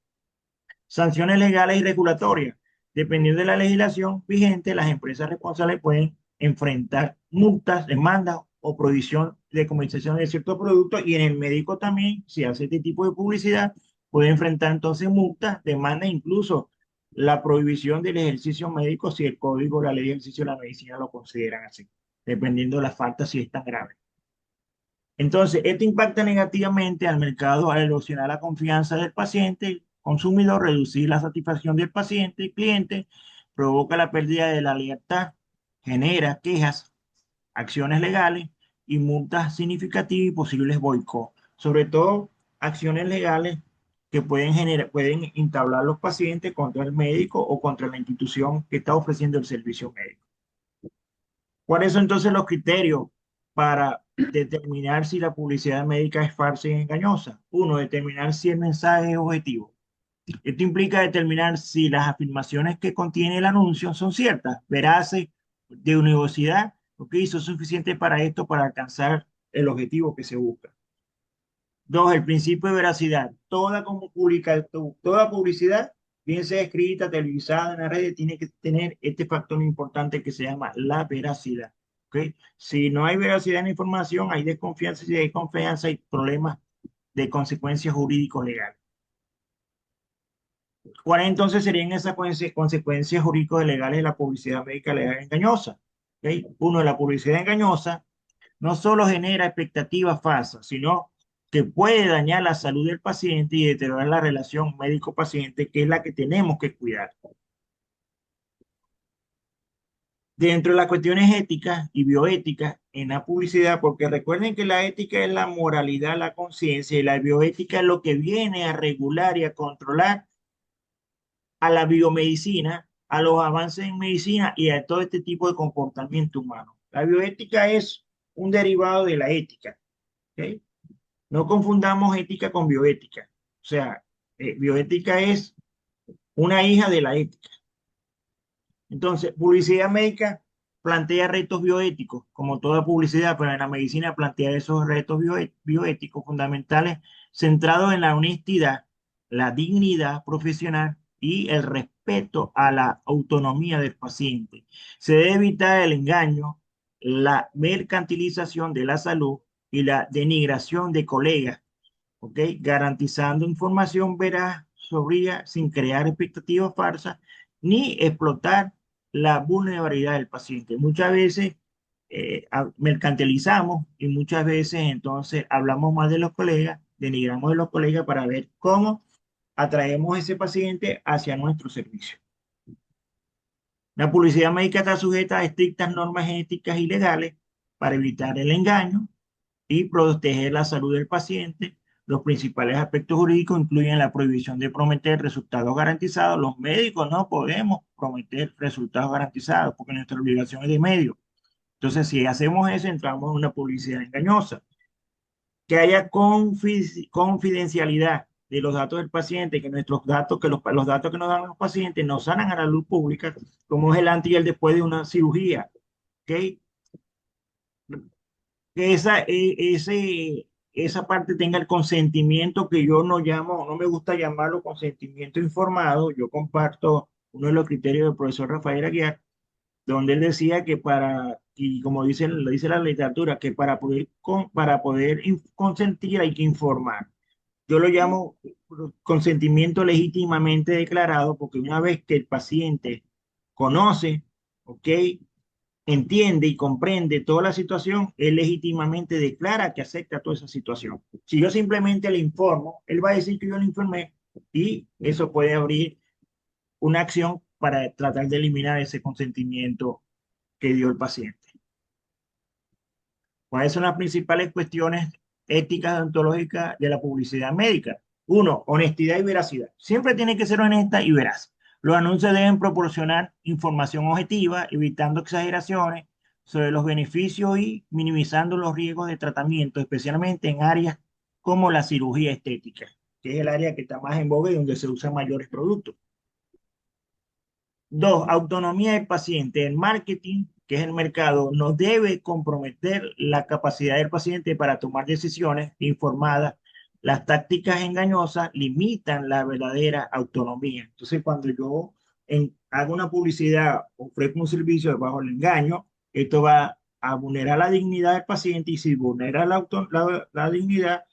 Sanciones legales y regulatorias. Dependiendo de la legislación vigente, las empresas responsables pueden enfrentar multas, demandas o prohibición de comercialización de ciertos productos, y en el médico también, si hace este tipo de publicidad, puede enfrentar entonces multas, demandas, incluso la prohibición del ejercicio médico si el código, la ley de ejercicio de la medicina lo consideran así, dependiendo de la falta si es tan grave. Entonces, esto impacta negativamente al mercado al erosionar la confianza del paciente, consumidor, reducir la satisfacción del paciente, cliente, provoca la pérdida de la libertad, genera quejas, acciones legales y multas significativas y posibles boicots. Sobre todo, acciones legales que pueden entablar los pacientes contra el médico o contra la institución que está ofreciendo el servicio médico. ¿Cuáles son entonces los criterios para determinar si la publicidad médica es falsa y engañosa? Uno, determinar si el mensaje es objetivo. Esto implica determinar si las afirmaciones que contiene el anuncio son ciertas, veraces, de universidad, o que hizo suficiente para esto para alcanzar el objetivo que se busca. Dos, el principio de veracidad. Toda publicidad, bien sea escrita, televisada, en la red, tiene que tener este factor importante que se llama la veracidad. ¿Okay? Si no hay veracidad en la información, hay desconfianza, y si hay desconfianza, hay problemas de consecuencias jurídicos legales. ¿Cuáles entonces serían esas consecuencias jurídicas legales de la publicidad médica legal engañosa? ¿Okay? Uno, la publicidad engañosa no solo genera expectativas falsas, sino que puede dañar la salud del paciente y deteriorar la relación médico-paciente, que es la que tenemos que cuidar. Dentro de las cuestiones éticas y bioéticas en la publicidad, porque recuerden que la ética es la moralidad, la conciencia, y la bioética es lo que viene a regular y a controlar a la biomedicina, a los avances en medicina y a todo este tipo de comportamiento humano. La bioética es un derivado de la ética. ¿Okay? No confundamos ética con bioética. O sea, bioética es una hija de la ética. Entonces, publicidad médica plantea retos bioéticos, como toda publicidad, pero en la medicina plantea esos retos bioéticos fundamentales centrados en la honestidad, la dignidad profesional y el respeto a la autonomía del paciente. Se debe evitar el engaño, la mercantilización de la salud y la denigración de colegas, ¿ok? Garantizando información veraz sobre ella sin crear expectativas falsas ni explotar la vulnerabilidad del paciente. Muchas veces mercantilizamos y muchas veces entonces hablamos mal de los colegas, denigramos de los colegas para ver cómo atraemos a ese paciente hacia nuestro servicio. La publicidad médica está sujeta a estrictas normas éticas y legales para evitar el engaño y proteger la salud del paciente. Los principales aspectos jurídicos incluyen la prohibición de prometer resultados garantizados. Los médicos no podemos prometer resultados garantizados porque nuestra obligación es de medio. Entonces, si hacemos eso, entramos en una publicidad engañosa. Que haya confidencialidad de los datos del paciente, que nuestros datos, que los datos que nos dan los pacientes nos salgan a la luz pública, como es el antes y el después de una cirugía. ¿Okay? Que esa parte tenga el consentimiento que yo no llamo, no me gusta llamarlo consentimiento informado. Yo comparto uno de los criterios del profesor Rafael Aguiar, donde él decía que y como dice la literatura, que para poder consentir hay que informar. Yo lo llamo consentimiento legítimamente declarado, porque una vez que el paciente conoce, ¿ok? Entiende y comprende toda la situación, él legítimamente declara que acepta toda esa situación. Si yo simplemente le informo, él va a decir que yo le informé y eso puede abrir una acción para tratar de eliminar ese consentimiento que dio el paciente. ¿Cuáles son las principales cuestiones éticas ontológicas de la publicidad médica? Uno, honestidad y veracidad. Siempre tiene que ser honesta y veraz. Los anuncios deben proporcionar información objetiva, evitando exageraciones sobre los beneficios y minimizando los riesgos de tratamiento, especialmente en áreas como la cirugía estética, que es el área que está más en boga y donde se usan mayores productos. Dos, autonomía del paciente. El marketing, que es el mercado, no debe comprometer la capacidad del paciente para tomar decisiones informadas. Las tácticas engañosas limitan la verdadera autonomía. Entonces, cuando yo hago una publicidad, ofrezco un servicio bajo el engaño, esto va a vulnerar la dignidad del paciente y si vulnera la dignidad,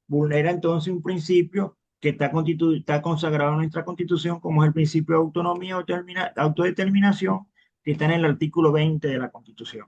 vulnera entonces un principio que está consagrado en nuestra Constitución, como es el principio de autonomía o autodeterminación, que está en el artículo 20 de la Constitución.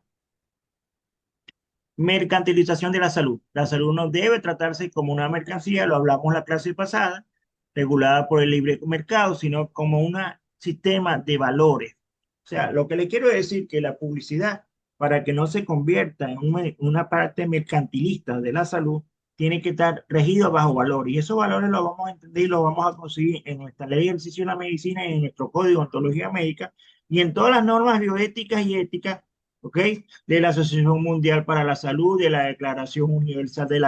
Mercantilización de la salud. La salud no debe tratarse como una mercancía, lo hablamos la clase pasada, regulada por el libre mercado, sino como un sistema de valores. O sea, lo que le quiero decir que la publicidad, para que no se convierta en una parte mercantilista de la salud, tiene que estar regido bajo valores. Y esos valores los vamos a entender y los vamos a conseguir en nuestra ley de ejercicio de la medicina y en nuestro código de ontología médica y en todas las normas bioéticas y éticas, ¿ok? De la Asociación Mundial para la Salud, de la Declaración Universal de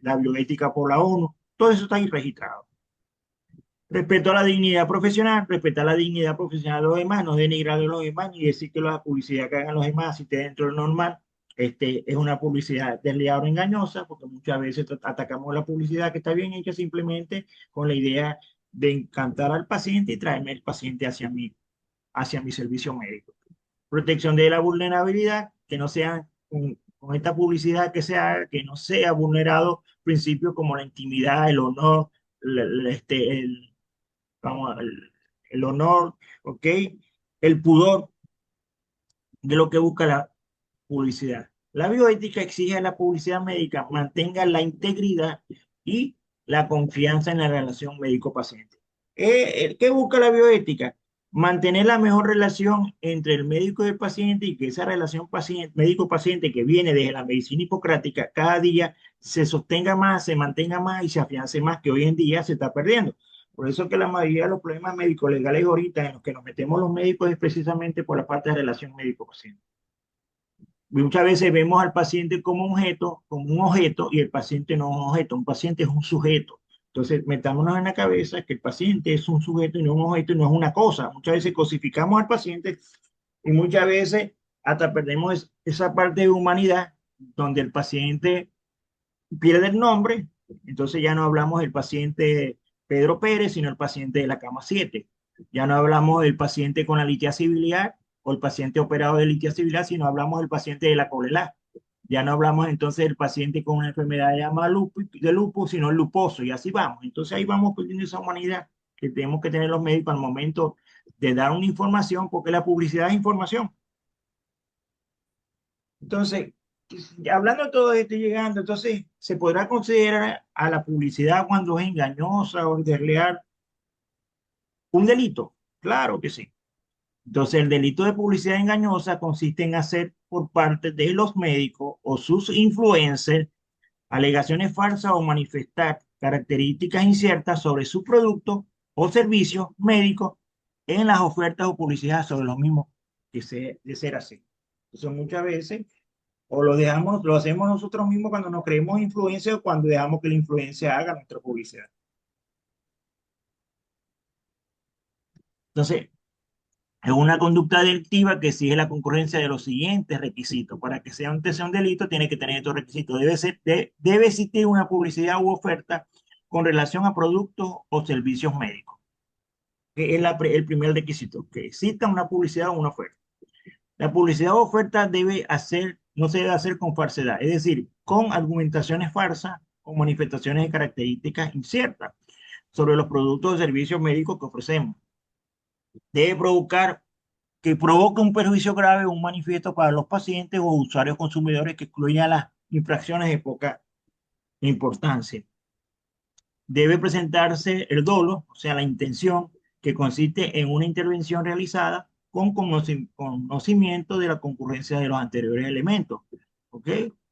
la Bioética por la ONU. Todo eso está ahí registrado. Respeto a la dignidad profesional, respetar la dignidad profesional de los demás, no denigrar a los demás ni decir que la publicidad que hagan los demás, si esté dentro de lo normal, es una publicidad desleal o engañosa, porque muchas veces atacamos la publicidad que está bien hecha simplemente con la idea de encantar al paciente y traerme el paciente hacia mi servicio médico. Protección de la vulnerabilidad, que no sea con esta publicidad que no sea vulnerado principios como la intimidad, el honor, vamos, el honor, ¿ok? El pudor de lo que busca la publicidad. La bioética exige a la publicidad médica mantenga la integridad y la confianza en la relación médico-paciente. ¿Qué busca la bioética? Mantener la mejor relación entre el médico y el paciente y que esa relación médico-paciente que viene desde la medicina hipocrática cada día se sostenga más, se mantenga más y se afiance más, que hoy en día se está perdiendo. Por eso que la mayoría de los problemas médicos legales ahorita en los que nos metemos los médicos es precisamente por la parte de relación médico-paciente. Muchas veces vemos al paciente como un objeto, y el paciente no es un objeto, un paciente es un sujeto. Entonces, metámonos en la cabeza que el paciente es un sujeto y no un objeto y no es una cosa. Muchas veces cosificamos al paciente y muchas veces hasta perdemos esa parte de humanidad donde el paciente pierde el nombre. Entonces ya no hablamos del paciente Pedro Pérez, sino el paciente de la cama 7. Ya no hablamos del paciente con la litiasis biliar o el paciente operado de litiasis biliar, sino hablamos del paciente de la colelas. Ya no hablamos entonces del paciente con una enfermedad llamada lupus, sino el luposo, y así vamos. Entonces ahí vamos perdiendo esa humanidad que tenemos que tener los médicos al momento de dar una información, porque la publicidad es información. Entonces, hablando de todo esto y llegando, entonces, ¿se podrá considerar a la publicidad cuando es engañosa o desleal un delito? Claro que sí. Entonces, el delito de publicidad engañosa consiste en hacer por parte de los médicos o sus influencers alegaciones falsas o manifestar características inciertas sobre su producto o servicio médico en las ofertas o publicidad sobre los mismos, de ser así. Entonces, muchas veces o lo hacemos nosotros mismos cuando nos creemos influencia o cuando dejamos que la influencia haga nuestra publicidad. Entonces, es una conducta delictiva que exige la concurrencia de los siguientes requisitos. Para que sea un delito, tiene que tener estos requisitos. Debe existir una publicidad u oferta con relación a productos o servicios médicos, que es el primer requisito, que exista una publicidad o una oferta. La publicidad o oferta no se debe hacer con falsedad, es decir, con argumentaciones falsas o manifestaciones de características inciertas sobre los productos o servicios médicos que ofrecemos. Debe provoque un perjuicio grave o un manifiesto para los pacientes o usuarios consumidores que excluya las infracciones de poca importancia. Debe presentarse el dolo, o sea, la intención, que consiste en una intervención realizada con conocimiento de la concurrencia de los anteriores elementos. ¿Ok?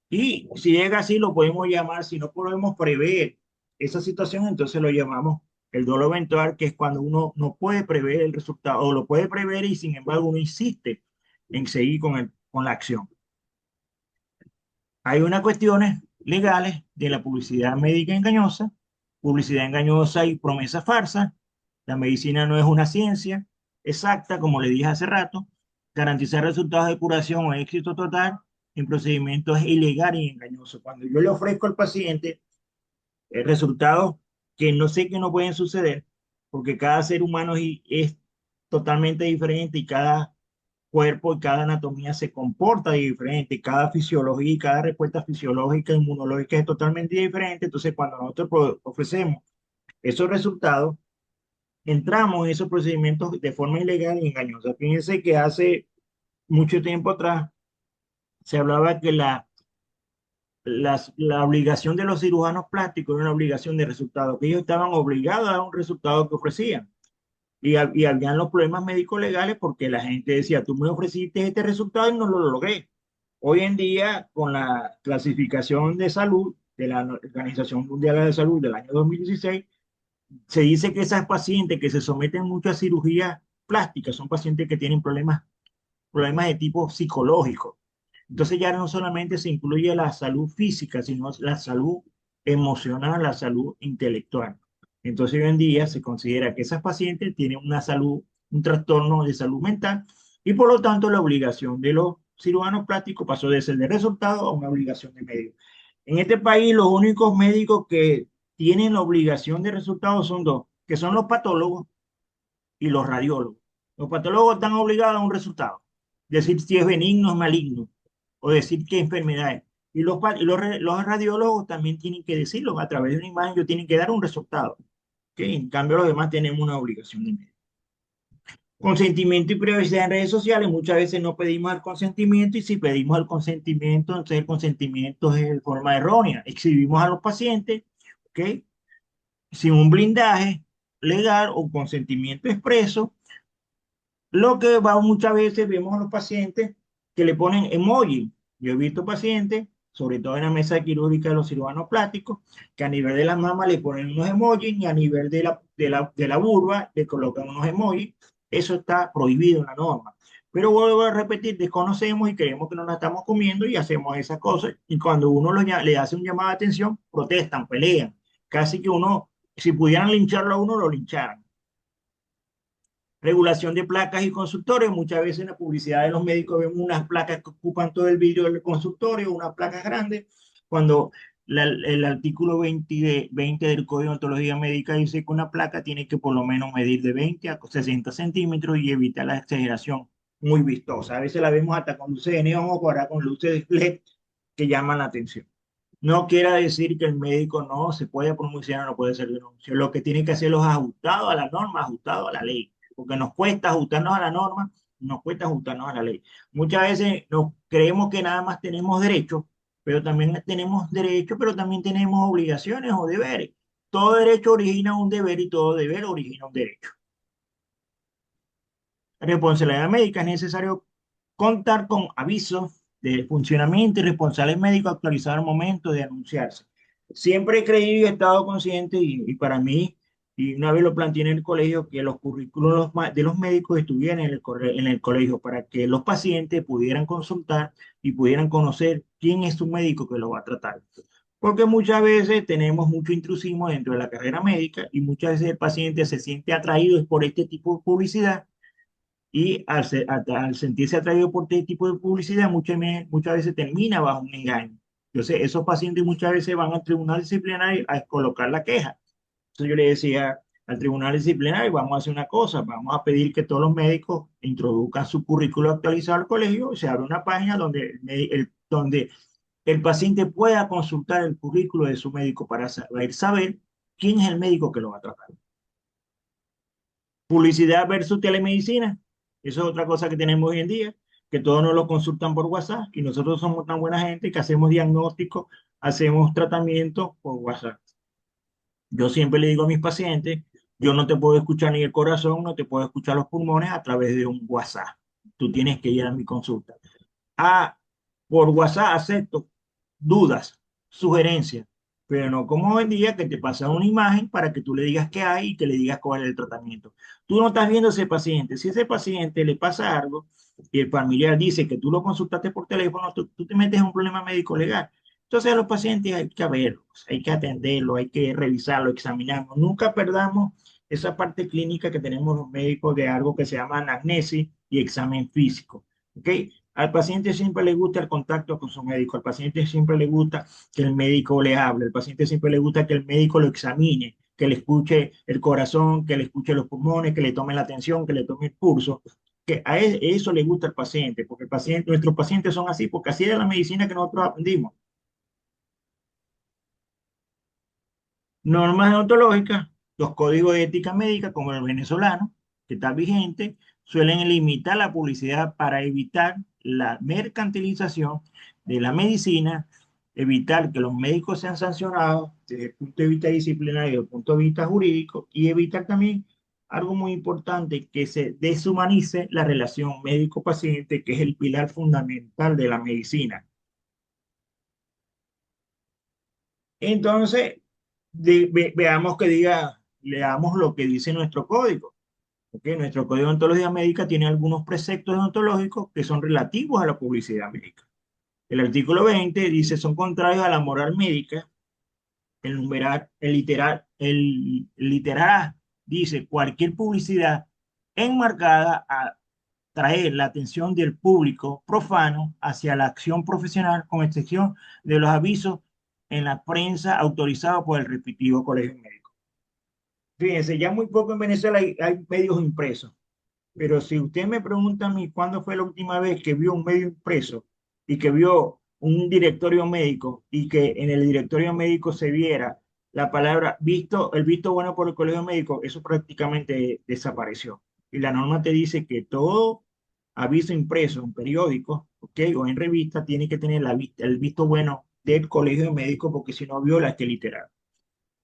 Y si llega así, lo podemos llamar, si no podemos prever esa situación, entonces lo llamamos el dolo eventual, que es cuando uno no puede prever el resultado, o lo puede prever y sin embargo uno insiste en seguir con la acción. Hay unas cuestiones legales de la publicidad médica engañosa, publicidad engañosa y promesa falsa. La medicina no es una ciencia exacta, como le dije hace rato. Garantizar resultados de curación o éxito total en procedimientos es ilegal y engañoso. Cuando yo le ofrezco al paciente resultados que no sé que no pueden suceder, porque cada ser humano es totalmente diferente y cada cuerpo y cada anatomía se comporta diferente, cada fisiología y cada respuesta fisiológica, inmunológica es totalmente diferente. Entonces, cuando nosotros ofrecemos esos resultados, entramos en esos procedimientos de forma ilegal y engañosa. Fíjense que hace mucho tiempo atrás se hablaba que la obligación de los cirujanos plásticos era una obligación de resultado, que ellos estaban obligados a dar un resultado que ofrecían. Y habían los problemas médicos legales porque la gente decía, tú me ofreciste este resultado y no lo logré. Hoy en día, con la clasificación de salud de la Organización Mundial de Salud del año 2016, se dice que esas pacientes que se someten mucho a cirugía plástica son pacientes que tienen problemas de tipo psicológico. Entonces ya no solamente se incluye la salud física, sino la salud emocional, la salud intelectual. Entonces hoy en día se considera que esas pacientes tienen una salud, un trastorno de salud mental y por lo tanto la obligación de los cirujanos plásticos pasó de ser de resultado a una obligación de medio. En este país los únicos médicos que tienen la obligación de resultados son dos, que son los patólogos y los radiólogos. Los patólogos están obligados a un resultado, decir si es benigno o es maligno, o decir qué enfermedad es. Y los radiólogos también tienen que decirlo, a través de una imagen, ellos tienen que dar un resultado. ¿Okay? En cambio, los demás tenemos una obligación de medio. Consentimiento y privacidad en redes sociales, muchas veces no pedimos el consentimiento y si pedimos el consentimiento, entonces el consentimiento es de forma errónea. Exhibimos a los pacientes, ¿ok? Sin un blindaje legal o consentimiento expreso. Lo que va muchas veces vemos a los pacientes que le ponen emoji. Yo he visto pacientes, sobre todo en la mesa quirúrgica de los cirujanos plásticos, que a nivel de la mama le ponen unos emojis y a nivel de la vulva le colocan unos emojis. Eso está prohibido en la norma. Pero vuelvo a repetir, desconocemos y creemos que no la estamos comiendo y hacemos esas cosas. Y cuando uno le hace un llamado de atención, protestan, pelean. Casi que uno, si pudieran lincharlo a uno, lo lincharan. Regulación de placas y consultorios. Muchas veces en la publicidad de los médicos vemos unas placas que ocupan todo el vidrio del consultorio, unas placas grandes, cuando el artículo 20 del Código de Ontología Médica dice que una placa tiene que por lo menos medir de 20 a 60 centímetros y evitar la exageración muy vistosa. A veces la vemos hasta con luces de neón o ahora con luces de LED que llaman la atención. No quiera decir que el médico no se puede pronunciar, no puede ser denuncio. Lo que tiene que hacerlo es ajustado a la norma, ajustado a la ley. Porque nos cuesta ajustarnos a la norma, nos cuesta ajustarnos a la ley. Muchas veces nos creemos que nada más tenemos derechos, pero también tenemos derechos, pero también tenemos obligaciones o deberes. Todo derecho origina un deber y todo deber origina un derecho. Responsabilidad médica es necesario contar con avisos de funcionamiento y responsables médicos actualizados al momento de anunciarse. Siempre he creído y he estado consciente y para mí, y una vez lo planteé en el colegio, que los currículos de los médicos estuvieran en el colegio para que los pacientes pudieran consultar y pudieran conocer quién es su médico que lo va a tratar. Porque muchas veces tenemos mucho intrusismo dentro de la carrera médica y muchas veces el paciente se siente atraído por este tipo de publicidad y al sentirse atraído por este tipo de publicidad, muchas veces termina bajo un engaño. Entonces, esos pacientes muchas veces van al tribunal disciplinario a colocar la queja. Entonces, yo le decía al tribunal disciplinario, vamos a hacer una cosa, vamos a pedir que todos los médicos introduzcan su currículo actualizado al colegio, se abre una página donde el paciente pueda consultar el currículo de su médico para saber quién es el médico que lo va a tratar. Publicidad versus telemedicina. Eso es otra cosa que tenemos hoy en día, que todos nos lo consultan por WhatsApp y nosotros somos tan buena gente que hacemos diagnósticos, hacemos tratamientos por WhatsApp. Yo siempre le digo a mis pacientes, yo no te puedo escuchar ni el corazón, no te puedo escuchar los pulmones a través de un WhatsApp. Tú tienes que ir a mi consulta. Ah, por WhatsApp acepto dudas, sugerencias, pero no como hoy en día que te pasa una imagen para que tú le digas qué hay y que le digas cuál es el tratamiento. Tú no estás viendo a ese paciente. Si a ese paciente le pasa algo y el familiar dice que tú lo consultaste por teléfono, tú te metes en un problema médico legal. Entonces a los pacientes hay que verlos, hay que atenderlos, hay que revisarlo, examinarlo. Nunca perdamos esa parte clínica que tenemos los médicos de algo que se llama anamnesis y examen físico. ¿Ok? Al paciente siempre le gusta el contacto con su médico, al paciente siempre le gusta que el médico le hable, al paciente siempre le gusta que el médico lo examine, que le escuche el corazón, que le escuche los pulmones, que le tome la atención, que le tome el pulso, que a eso le gusta al paciente, porque nuestros pacientes son así, porque así es la medicina que nosotros aprendimos. Normas deontológicas, los códigos de ética médica, como el venezolano, que está vigente, suelen limitar la publicidad para evitar la mercantilización de la medicina, evitar que los médicos sean sancionados desde el punto de vista disciplinario y desde el punto de vista jurídico, y evitar también algo muy importante, que se deshumanice la relación médico-paciente, que es el pilar fundamental de la medicina. Entonces, veamos que diga, leamos lo que dice nuestro código. ¿Ok? Nuestro código de ontología médica tiene algunos preceptos ontológicos que son relativos a la publicidad médica. El artículo 20 dice: son contrarios a la moral médica. El literal A dice: cualquier publicidad enmarcada a traer la atención del público profano hacia la acción profesional, con excepción de los avisos en la prensa autorizados por el respectivo colegio médico. Fíjense, ya muy poco en Venezuela hay medios impresos, pero si usted me pregunta a mí cuándo fue la última vez que vio un medio impreso y que vio un directorio médico y que en el directorio médico se viera la palabra visto, el visto bueno por el colegio médico, eso prácticamente desapareció. Y la norma te dice que todo aviso impreso en periódicos, ¿ok? O en revista tiene que tener el visto bueno del colegio médico, porque si no viola este literal.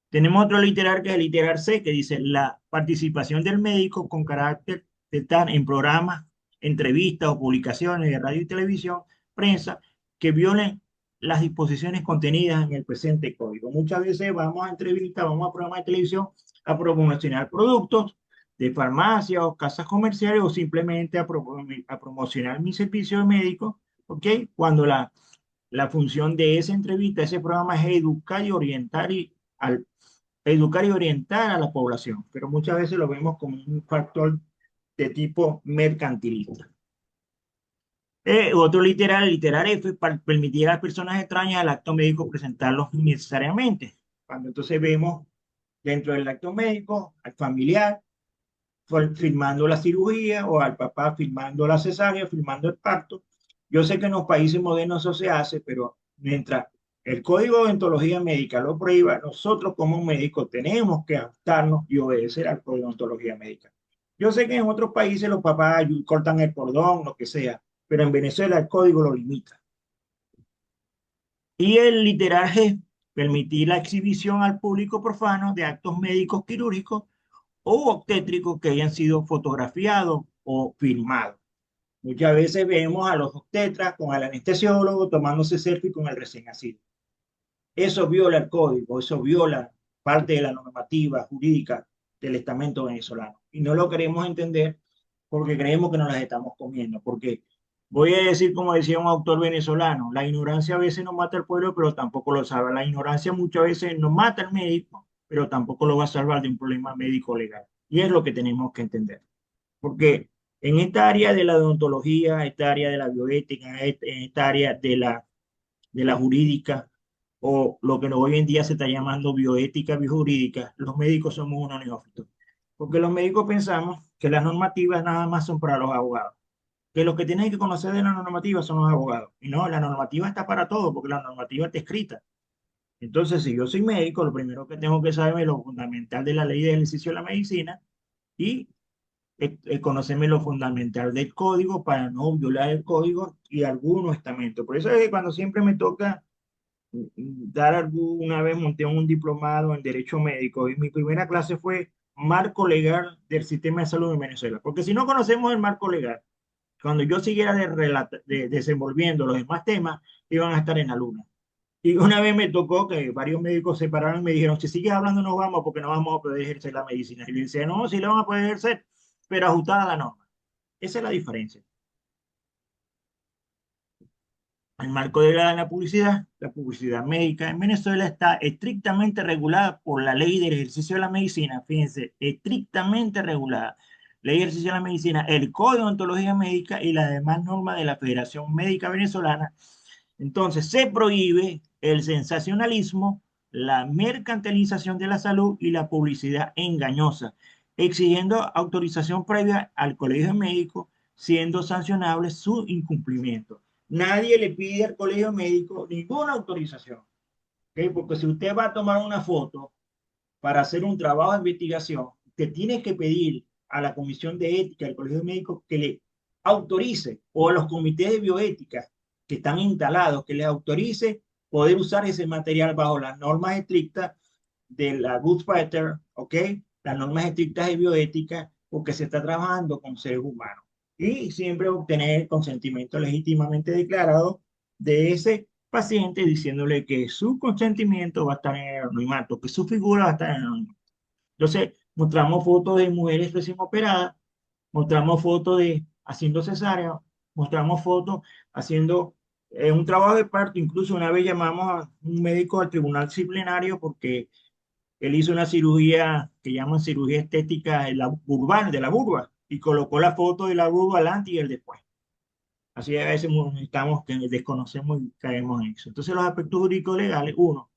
Tenemos otro literal, que es el literal C, que dice: la participación del médico con carácter de estar en programas, entrevistas o publicaciones de radio y televisión, prensa, que violen las disposiciones contenidas en el presente código. Muchas veces vamos a entrevistas, vamos a programas de televisión a promocionar productos de farmacia o casas comerciales, o simplemente a promocionar mi servicio médico, ¿ok? Cuando la función de esa entrevista, ese programa, es educar y orientar a la población, pero muchas veces lo vemos como un factor de tipo mercantilista. Otro literal, el literal F, para permitir a las personas extrañas al acto médico presentarlos innecesariamente. Cuando entonces vemos dentro del acto médico al familiar firmando la cirugía, o al papá firmando la cesárea, firmando el parto. Yo sé que en los países modernos eso se hace, pero mientras el código de ontología médica lo prohíba, nosotros como médicos tenemos que ajustarnos y obedecer al código de ontología médica. Yo sé que en otros países los papás cortan el cordón, lo que sea, pero en Venezuela el código lo limita. Y el literal G, permitir la exhibición al público profano de actos médicos quirúrgicos o obstétricos que hayan sido fotografiados o filmados. Muchas veces vemos a los obstetras con el anestesiólogo tomándose selfie con el recién nacido. Eso viola el código, eso viola parte de la normativa jurídica del estamento venezolano. Y no lo queremos entender porque creemos que nos las estamos comiendo. Porque voy a decir, como decía un autor venezolano: la ignorancia a veces no mata al pueblo, pero tampoco lo salva. La ignorancia muchas veces no mata al médico, pero tampoco lo va a salvar de un problema médico legal. Y es lo que tenemos que entender. Porque en esta área de la odontología, esta área de la bioética, en esta área de la jurídica, o lo que hoy en día se está llamando bioética, biojurídica, los médicos somos unos neófitos. Porque los médicos pensamos que las normativas nada más son para los abogados, que los que tienen que conocer de la normativa son los abogados. Y no, la normativa está para todo, porque la normativa está escrita. Entonces, si yo soy médico, lo primero que tengo que saber es lo fundamental de la ley de ejercicio de la medicina, y conocerme lo fundamental del código para no violar el código y algunos estamentos. Por eso es que cuando siempre me toca dar alguna vez, monté un diplomado en Derecho Médico, y mi primera clase fue marco legal del sistema de salud en Venezuela. Porque si no conocemos el marco legal, cuando yo siguiera desenvolviendo los demás temas, iban a estar en la luna. Y una vez me tocó que varios médicos se pararon y me dijeron: si sigues hablando no vamos, porque no vamos a poder ejercer la medicina. Y le decía: no, sí la van a poder ejercer, pero ajustada a la norma. Esa es la diferencia. El marco de la publicidad médica en Venezuela está estrictamente regulada por la Ley del Ejercicio de la Medicina. Fíjense, estrictamente regulada. Ley del Ejercicio de la Medicina, el Código de Ontología Médica y las demás normas de la Federación Médica Venezolana. Entonces, se prohíbe el sensacionalismo, la mercantilización de la salud y la publicidad engañosa, exigiendo autorización previa al colegio médico, siendo sancionable su incumplimiento. Nadie le pide al colegio médico ninguna autorización, ¿okay? Porque si usted va a tomar una foto para hacer un trabajo de investigación, te tiene que pedir a la Comisión de Ética del Colegio de Médicos que le autorice, o a los comités de bioética que están instalados, que les autorice poder usar ese material bajo las normas estrictas de la Good Fighter, ¿ok? Las normas estrictas de bioética, porque se está trabajando con seres humanos. Y siempre obtener el consentimiento legítimamente declarado de ese paciente, diciéndole que su consentimiento va a estar en el anonimato, que su figura va a estar en el anonimato. Entonces, mostramos fotos de mujeres recién operadas, mostramos fotos de haciendo cesárea, mostramos fotos haciendo un trabajo de parto. Incluso una vez llamamos a un médico al tribunal disciplinario porque él hizo una cirugía que llaman cirugía estética de la vulva, de la vulva, y colocó la foto de la vulva al antes y el después. Así a veces estamos que desconocemos y caemos en eso. Entonces, los aspectos jurídicos legales, uno,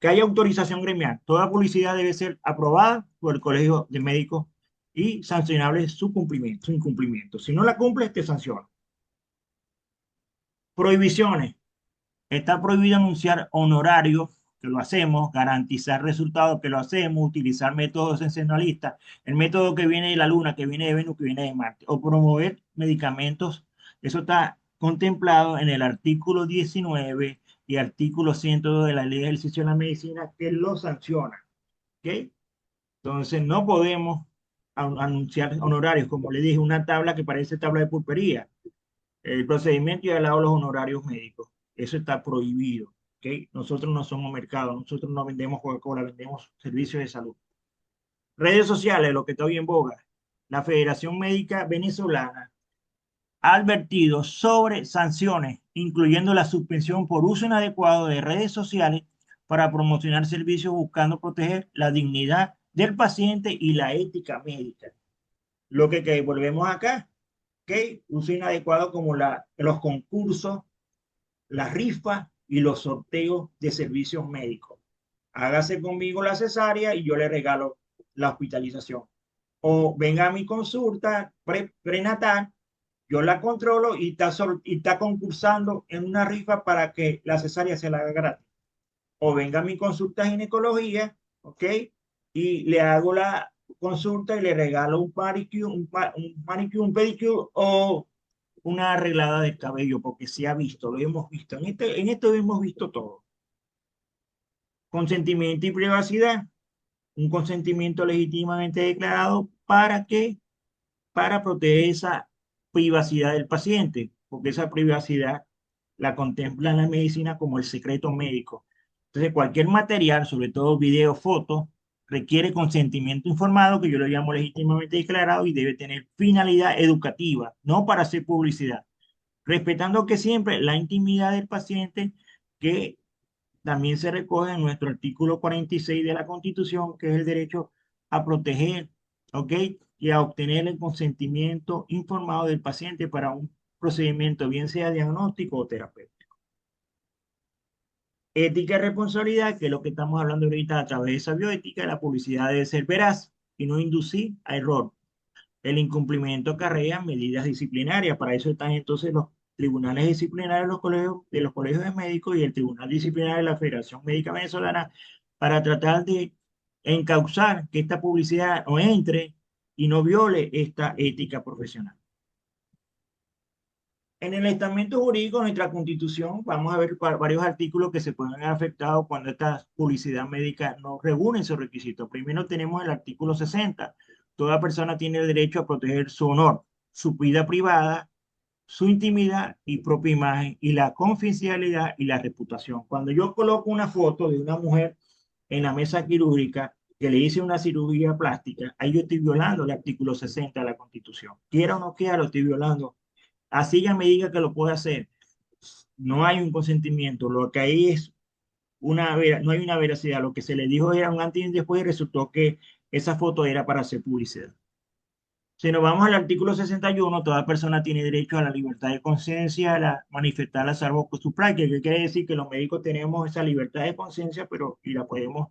que haya autorización gremial. Toda publicidad debe ser aprobada por el Colegio de Médicos y sancionable su cumplimiento, su incumplimiento. Si no la cumple, te sanciona. Prohibiciones. Está prohibido anunciar honorarios, que lo hacemos, garantizar resultados, que lo hacemos, utilizar métodos sensacionalistas, el método que viene de la Luna, que viene de Venus, que viene de Marte, o promover medicamentos. Eso está contemplado en el artículo 19 y artículo 102 de la Ley de Ejercicio de la Medicina, que lo sanciona. ¿Ok? Entonces, no podemos anunciar honorarios, como le dije, una tabla que parece tabla de pulpería, el procedimiento y al lado los honorarios médicos. Eso está prohibido. ¿Okay? Nosotros no somos mercado, nosotros no vendemos Coca-Cola, vendemos servicios de salud. Redes sociales, lo que está hoy en boga. La Federación Médica Venezolana ha advertido sobre sanciones, incluyendo la suspensión por uso inadecuado de redes sociales para promocionar servicios buscando proteger la dignidad del paciente y la ética médica. Lo que volvemos acá, ¿ok? Uso inadecuado como los concursos, las rifas y los sorteos de servicios médicos. Hágase conmigo la cesárea y yo le regalo la hospitalización. O venga a mi consulta prenatal, yo la controlo y está concursando en una rifa para que la cesárea se la haga gratis. O venga a mi consulta de ginecología, ¿ok? Y le hago la consulta y le regalo un manicure, un manicure, un pedicure o una arreglada de cabello, porque se ha visto, lo hemos visto. En esto hemos visto todo. Consentimiento y privacidad. Un consentimiento legítimamente declarado para que para proteger esa privacidad del paciente, porque esa privacidad la contempla en la medicina como el secreto médico. Entonces, cualquier material, sobre todo video, foto, requiere consentimiento informado, que yo lo llamo legítimamente declarado, y debe tener finalidad educativa, no para hacer publicidad, respetando que siempre la intimidad del paciente, que también se recoge en nuestro artículo 46 de la Constitución, que es el derecho a proteger, ¿ok? Y a obtener el consentimiento informado del paciente para un procedimiento, bien sea diagnóstico o terapéutico. Ética y responsabilidad, que es lo que estamos hablando ahorita a través de esa bioética, la publicidad debe ser veraz y no inducir a error. El incumplimiento acarrea medidas disciplinarias. Para eso están entonces los tribunales disciplinarios de los colegios de médicos y el Tribunal Disciplinario de la Federación Médica Venezolana para tratar de encauzar que esta publicidad no entre y no viole esta ética profesional. En el estamento jurídico de nuestra Constitución vamos a ver varios artículos que se pueden ver afectados cuando esta publicidad médica no reúne esos requisitos. Primero tenemos el artículo 60. Toda persona tiene el derecho a proteger su honor, su vida privada, su intimidad y propia imagen, y la confidencialidad y la reputación. Cuando yo coloco una foto de una mujer en la mesa quirúrgica que le hice una cirugía plástica, ahí yo estoy violando el artículo 60 de la Constitución. Quiera o no quiera, lo estoy violando. Así ella me diga que lo puede hacer. No hay un consentimiento. Lo que hay es no hay una veracidad. Lo que se le dijo era un antes y un después y resultó que esa foto era para hacer publicidad. Si nos vamos al artículo 61, toda persona tiene derecho a la libertad de conciencia, a manifestarla salvo por su práctica, que quiere decir que los médicos tenemos esa libertad de conciencia, pero y la podemos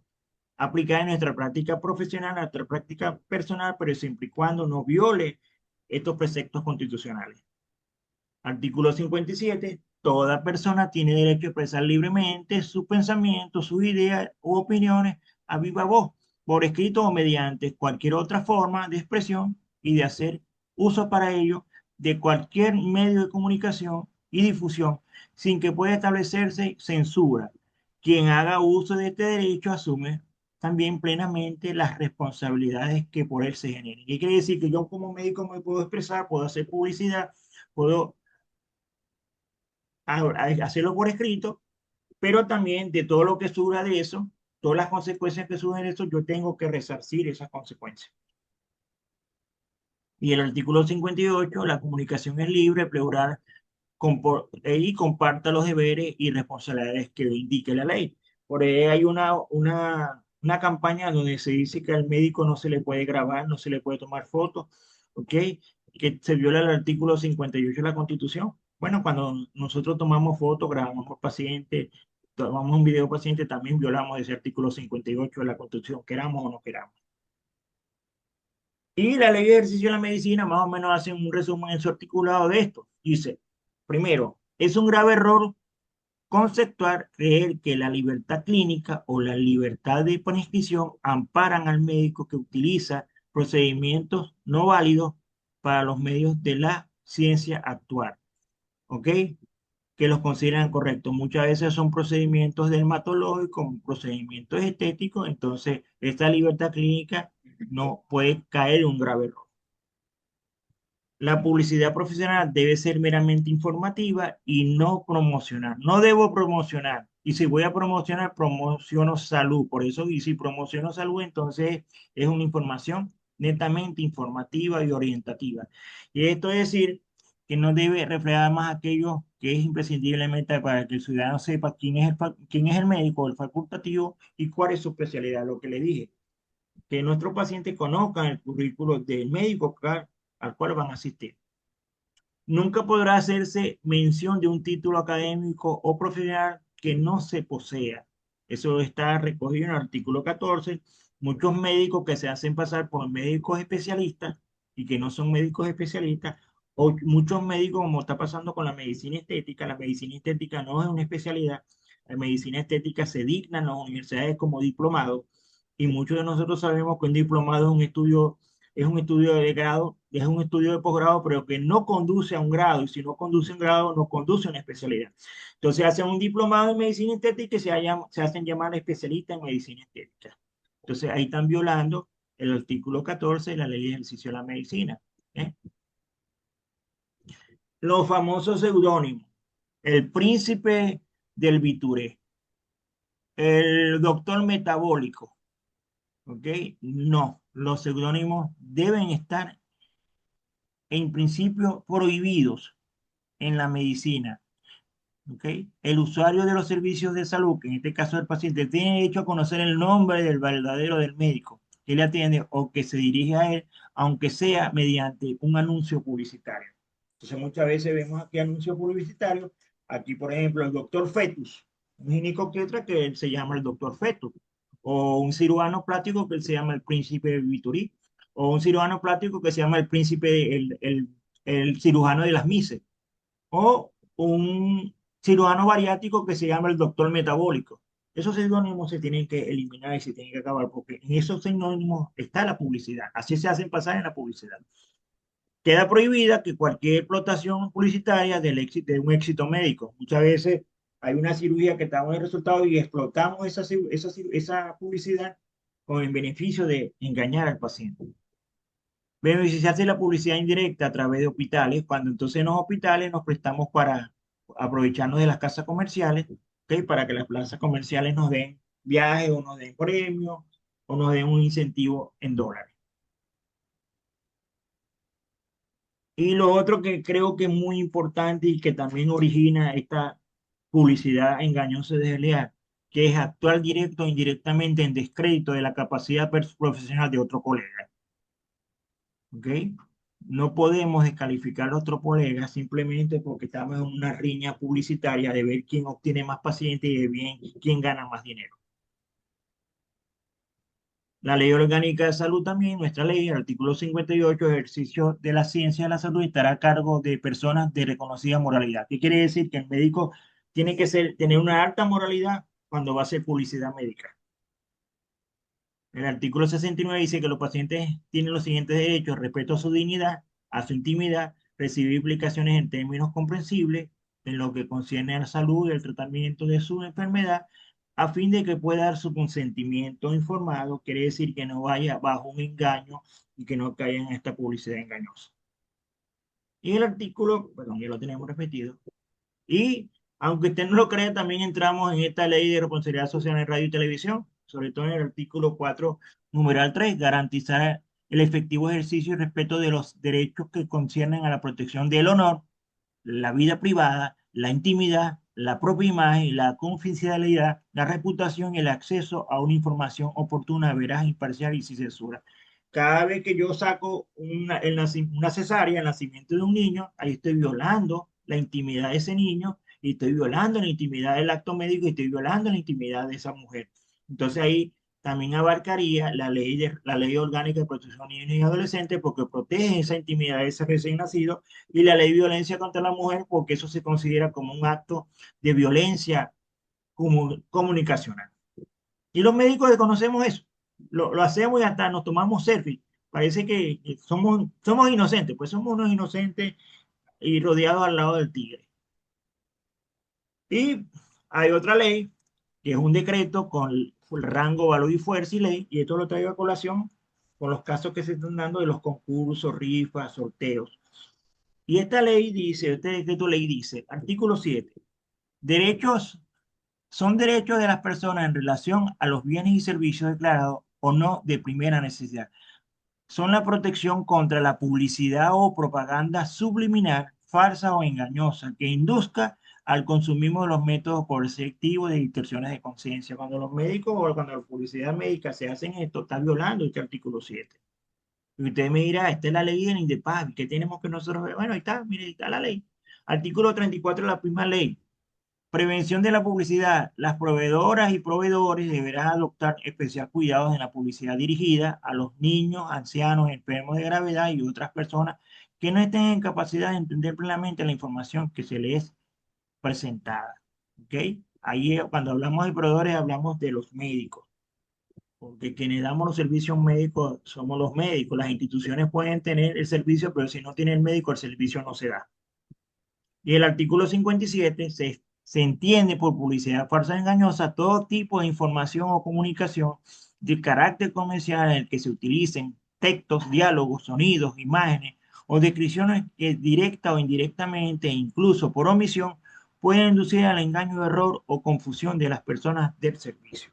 aplicar en nuestra práctica profesional, en nuestra práctica personal, pero siempre y cuando no viole estos preceptos constitucionales. Artículo 57. Toda persona tiene derecho a expresar libremente sus pensamientos, sus ideas u opiniones a viva voz. por escrito o mediante cualquier otra forma de expresión y de hacer uso para ello de cualquier medio de comunicación y difusión sin que pueda establecerse censura. Quien haga uso de este derecho asume también plenamente las responsabilidades que por él se generen. ¿Qué quiere decir? Que yo como médico me puedo expresar, puedo hacer publicidad, puedo hacerlo por escrito, pero también de todo lo que surja de eso, todas las consecuencias que surgen de eso, yo tengo que resarcir esas consecuencias. Y el artículo 58, la comunicación es libre, plural, y comparta los deberes y responsabilidades que indique la ley. Por ahí hay una campaña donde se dice que al médico no se le puede grabar, no se le puede tomar fotos, ¿ok? Que se viola el artículo 58 de la Constitución. Bueno, cuando nosotros tomamos fotos, grabamos paciente, tomamos un video paciente, también violamos ese artículo 58 de la Constitución, queramos o no queramos. Y la ley de ejercicio de la medicina más o menos hace un resumen en su articulado de esto. Dice, primero, es un grave error conceptual creer que la libertad clínica o la libertad de prescripción amparan al médico que utiliza procedimientos no válidos para los medios de la ciencia actual, ¿ok? Que los consideran correctos. Muchas veces son procedimientos dermatológicos, procedimientos estéticos, entonces esta libertad clínica no puede caer en un grave error. La publicidad profesional debe ser meramente informativa y no promocional. No debo promocionar. Y si voy a promocionar, promociono salud. Por eso, y si promociono salud, entonces es una información netamente informativa y orientativa. Y esto es decir que no debe reflejar más aquello que es imprescindiblemente para que el ciudadano sepa quién es el médico, el facultativo y cuál es su especialidad. Lo que le dije, que nuestros pacientes conozcan el currículo del médico al cual van a asistir. Nunca podrá hacerse mención de un título académico o profesional que no se posea. Eso está recogido en el artículo 14. Muchos médicos que se hacen pasar por médicos especialistas y que no son médicos especialistas, o muchos médicos, como está pasando con la medicina estética no es una especialidad, la medicina estética se digna en las universidades como diplomado, y muchos de nosotros sabemos que un diplomado es un estudio de grado, es un estudio de posgrado, pero que no conduce a un grado, y si no conduce a un grado, no conduce a una especialidad. Entonces hacen un diplomado en medicina estética y se hacen llamar especialistas en medicina estética. Entonces ahí están violando el artículo 14 de la ley de ejercicio de la medicina. ¿Eh? Los famosos seudónimos, el príncipe del Bituré, el doctor metabólico, ¿ok? No, los seudónimos deben estar en principio prohibidos en la medicina. ¿Okay? El usuario de los servicios de salud, que en este caso el paciente, tiene derecho a conocer el nombre del verdadero del médico que le atiende o que se dirige a él, aunque sea mediante un anuncio publicitario. Entonces muchas veces vemos aquí anuncios publicitarios, aquí por ejemplo el doctor Fetus, un ginecobstetra que él se llama el doctor Fetus, o un cirujano plástico que él se llama el príncipe de Viturí, o un cirujano plástico que se llama el príncipe, el cirujano de las Mises, o un cirujano bariátrico que se llama el doctor metabólico. Esos sinónimos se tienen que eliminar y se tienen que acabar porque en esos sinónimos está la publicidad. Así se hacen pasar en la publicidad. Queda prohibida que cualquier explotación publicitaria de un éxito médico. Muchas veces hay una cirugía que está dando el resultado y explotamos esa publicidad con el beneficio de engañar al paciente. Bueno, y si se hace la publicidad indirecta a través de hospitales, cuando entonces en los hospitales nos prestamos para aprovecharnos de las casas comerciales, ¿ok? Para que las plazas comerciales nos den viajes o nos den premios o nos den un incentivo en dólares. Y lo otro que creo que es muy importante y que también origina esta publicidad engañosa y desleal, que es actuar directo o indirectamente en descrédito de la capacidad profesional de otro colega. ¿Ok? No podemos descalificar a otro colega simplemente porque estamos en una riña publicitaria de ver quién obtiene más pacientes y de bien quién gana más dinero. La Ley Orgánica de Salud también, nuestra ley, el artículo 58, ejercicio de la ciencia de la salud, estará a cargo de personas de reconocida moralidad. ¿Qué quiere decir? Que el médico tiene que tener una alta moralidad cuando va a hacer publicidad médica. El artículo 69 dice que los pacientes tienen los siguientes derechos: respeto a su dignidad, a su intimidad, recibir explicaciones en términos comprensibles en lo que concierne a la salud y el tratamiento de su enfermedad, a fin de que pueda dar su consentimiento informado. Quiere decir que no vaya bajo un engaño y que no caiga en esta publicidad engañosa. Y el artículo, perdón, ya lo tenemos repetido, y aunque usted no lo crea, también entramos en esta ley de responsabilidad social en radio y televisión, sobre todo en el artículo 4, numeral 3, garantizar el efectivo ejercicio y respeto de los derechos que conciernen a la protección del honor, la vida privada, la intimidad, la propia imagen, la confidencialidad, la reputación y el acceso a una información oportuna, veraz, imparcial y sin censura. Cada vez que yo saco una cesárea, el nacimiento de un niño, ahí estoy violando la intimidad de ese niño y estoy violando la intimidad del acto médico y estoy violando la intimidad de esa mujer. Entonces ahí también abarcaría la ley orgánica de protección de niños y adolescentes, porque protege esa intimidad de ese recién nacido, y la ley de violencia contra la mujer, porque eso se considera como un acto de violencia comunicacional. Y los médicos desconocemos eso. Lo hacemos y hasta nos tomamos selfies. Parece que somos inocentes, pues somos unos inocentes y rodeados al lado del tigre. Y hay otra ley, que es un decreto con el rango, valor y fuerza y ley, y esto lo traigo a colación con los casos que se están dando de los concursos, rifas, sorteos. Y esta ley dice, este decreto ley dice, artículo 7, derechos son derechos de las personas en relación a los bienes y servicios declarados o no de primera necesidad. Son la protección contra la publicidad o propaganda subliminal, falsa o engañosa, que induzca al consumismo de los métodos coercitivos de distorsiones de conciencia. Cuando los médicos o cuando la publicidad médica se hacen esto, está violando este artículo 7. Y usted me dirá, esta es la ley del INDEPAC, ¿qué tenemos que nosotros ver? Bueno, ahí está, mire, ahí está la ley. Artículo 34 de la misma ley. Prevención de la publicidad. Las proveedoras y proveedores deberán adoptar especial cuidado en la publicidad dirigida a los niños, ancianos, enfermos de gravedad y otras personas que no estén en capacidad de entender plenamente la información que se les es presentada. ¿Ok? Ahí cuando hablamos de proveedores hablamos de los médicos, porque quienes damos los servicios médicos somos los médicos. Las instituciones pueden tener el servicio, pero si no tiene el médico, el servicio no se da. Y el artículo 57 se entiende por publicidad falsa e engañosa todo tipo de información o comunicación de carácter comercial en el que se utilicen textos, diálogos, sonidos, imágenes o descripciones que directa o indirectamente e incluso por omisión pueden inducir al engaño, error o confusión de las personas del servicio.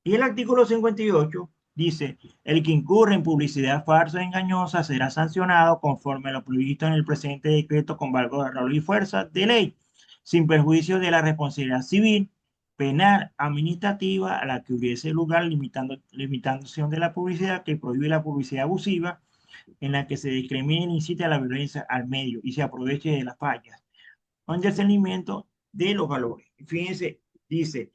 Y el artículo 58 dice, el que incurre en publicidad falsa e engañosa será sancionado conforme a lo previsto en el presente decreto con valor de valor y fuerza de ley, sin perjuicio de la responsabilidad civil, penal, administrativa a la que hubiese lugar, limitación de la publicidad que prohíbe la publicidad abusiva en la que se discrimine e incite a la violencia al medio y se aproveche de las fallas, con discernimiento de los valores. Fíjense, dice,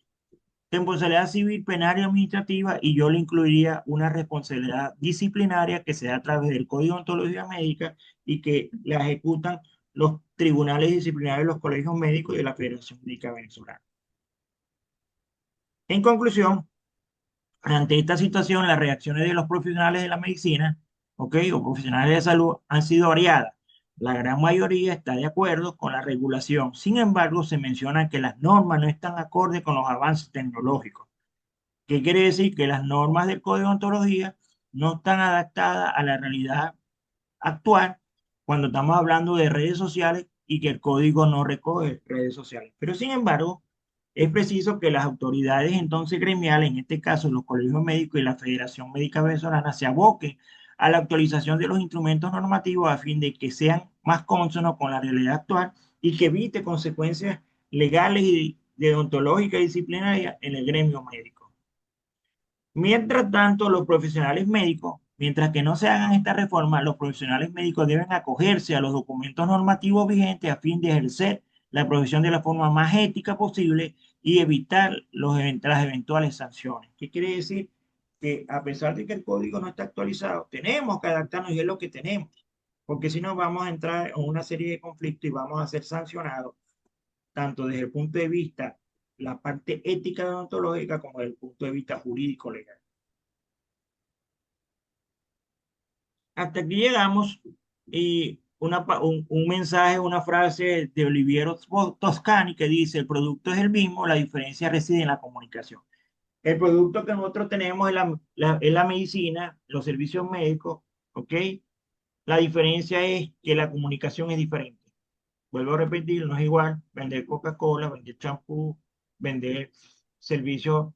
responsabilidad civil, penal y administrativa, y yo le incluiría una responsabilidad disciplinaria que se da a través del Código de Ontología Médica y que la ejecutan los tribunales disciplinarios de los colegios médicos y de la Federación Médica Venezolana. En conclusión, ante esta situación, las reacciones de los profesionales de la medicina, ¿ok? O profesionales de salud han sido variadas. La gran mayoría está de acuerdo con la regulación. Sin embargo, se menciona que las normas no están acordes con los avances tecnológicos. ¿Qué quiere decir? Que las normas del Código de Ontología no están adaptadas a la realidad actual cuando estamos hablando de redes sociales y que el código no recoge redes sociales. Pero sin embargo, es preciso que las autoridades entonces gremiales, en este caso los colegios médicos y la Federación Médica Venezolana, se aboquen a la actualización de los instrumentos normativos a fin de que sean más cónsonos con la realidad actual y que evite consecuencias legales y deontológicas y disciplinarias en el gremio médico. Mientras tanto, los profesionales médicos, mientras que no se hagan esta reforma, los profesionales médicos deben acogerse a los documentos normativos vigentes a fin de ejercer la profesión de la forma más ética posible y evitar las eventuales sanciones. ¿Qué quiere decir? Que a pesar de que el código no está actualizado, tenemos que adaptarnos y es lo que tenemos, porque si no vamos a entrar en una serie de conflictos y vamos a ser sancionados tanto desde el punto de vista la parte ética y ontológica como desde el punto de vista jurídico legal. hasta aquí llegamos y un mensaje, una frase de Oliviero Toscani que dice, el producto es el mismo, la diferencia reside en la comunicación. El producto que nosotros tenemos es la medicina, los servicios médicos, ¿ok? La diferencia es que la comunicación es diferente. Vuelvo a repetir, no es igual vender Coca-Cola, vender champú, vender servicios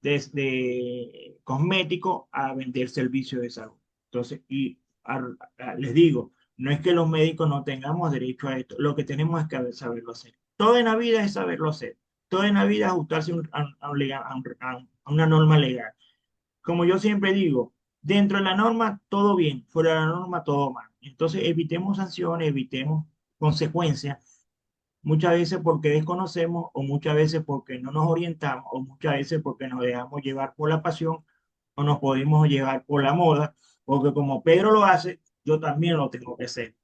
de cosméticos a vender servicios de salud. Entonces, les digo, no es que los médicos no tengamos derecho a esto, lo que tenemos es que saberlo hacer. Todo en la vida es saberlo hacer. Todo en la vida es ajustarse a una norma legal. Como yo siempre digo, dentro de la norma todo bien, fuera de la norma todo mal. Entonces evitemos sanciones, evitemos consecuencias, muchas veces porque desconocemos o muchas veces porque no nos orientamos o muchas veces porque nos dejamos llevar por la pasión o nos podemos llevar por la moda, porque como Pedro lo hace, yo también lo tengo que hacer.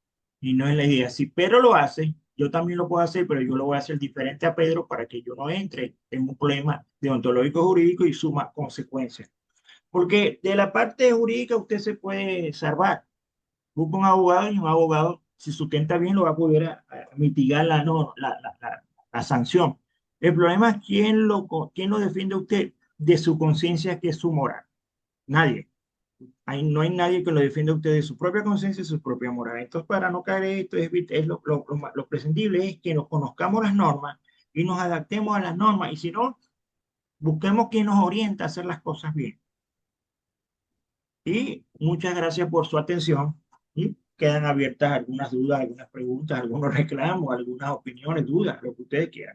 Y no es la idea. Si Pedro lo hace, yo también lo puedo hacer, pero yo lo voy a hacer diferente a Pedro para que yo no entre en un problema deontológico jurídico y suma consecuencias. Porque de la parte jurídica usted se puede salvar. Busca un abogado y un abogado, si sustenta bien, lo va a poder a mitigar no, la sanción. El problema es quién lo defiende a usted de su conciencia, que es su moral. Nadie. No hay nadie que lo defienda a usted de su propia conciencia y su propia moral. Entonces, para no caer en esto, lo prescindible es que nos conozcamos las normas y nos adaptemos a las normas. Y si no, busquemos quien nos orienta a hacer las cosas bien. Y muchas gracias por su atención. Y quedan abiertas algunas dudas, algunas preguntas, algunos reclamos, algunas opiniones, dudas, lo que ustedes quieran.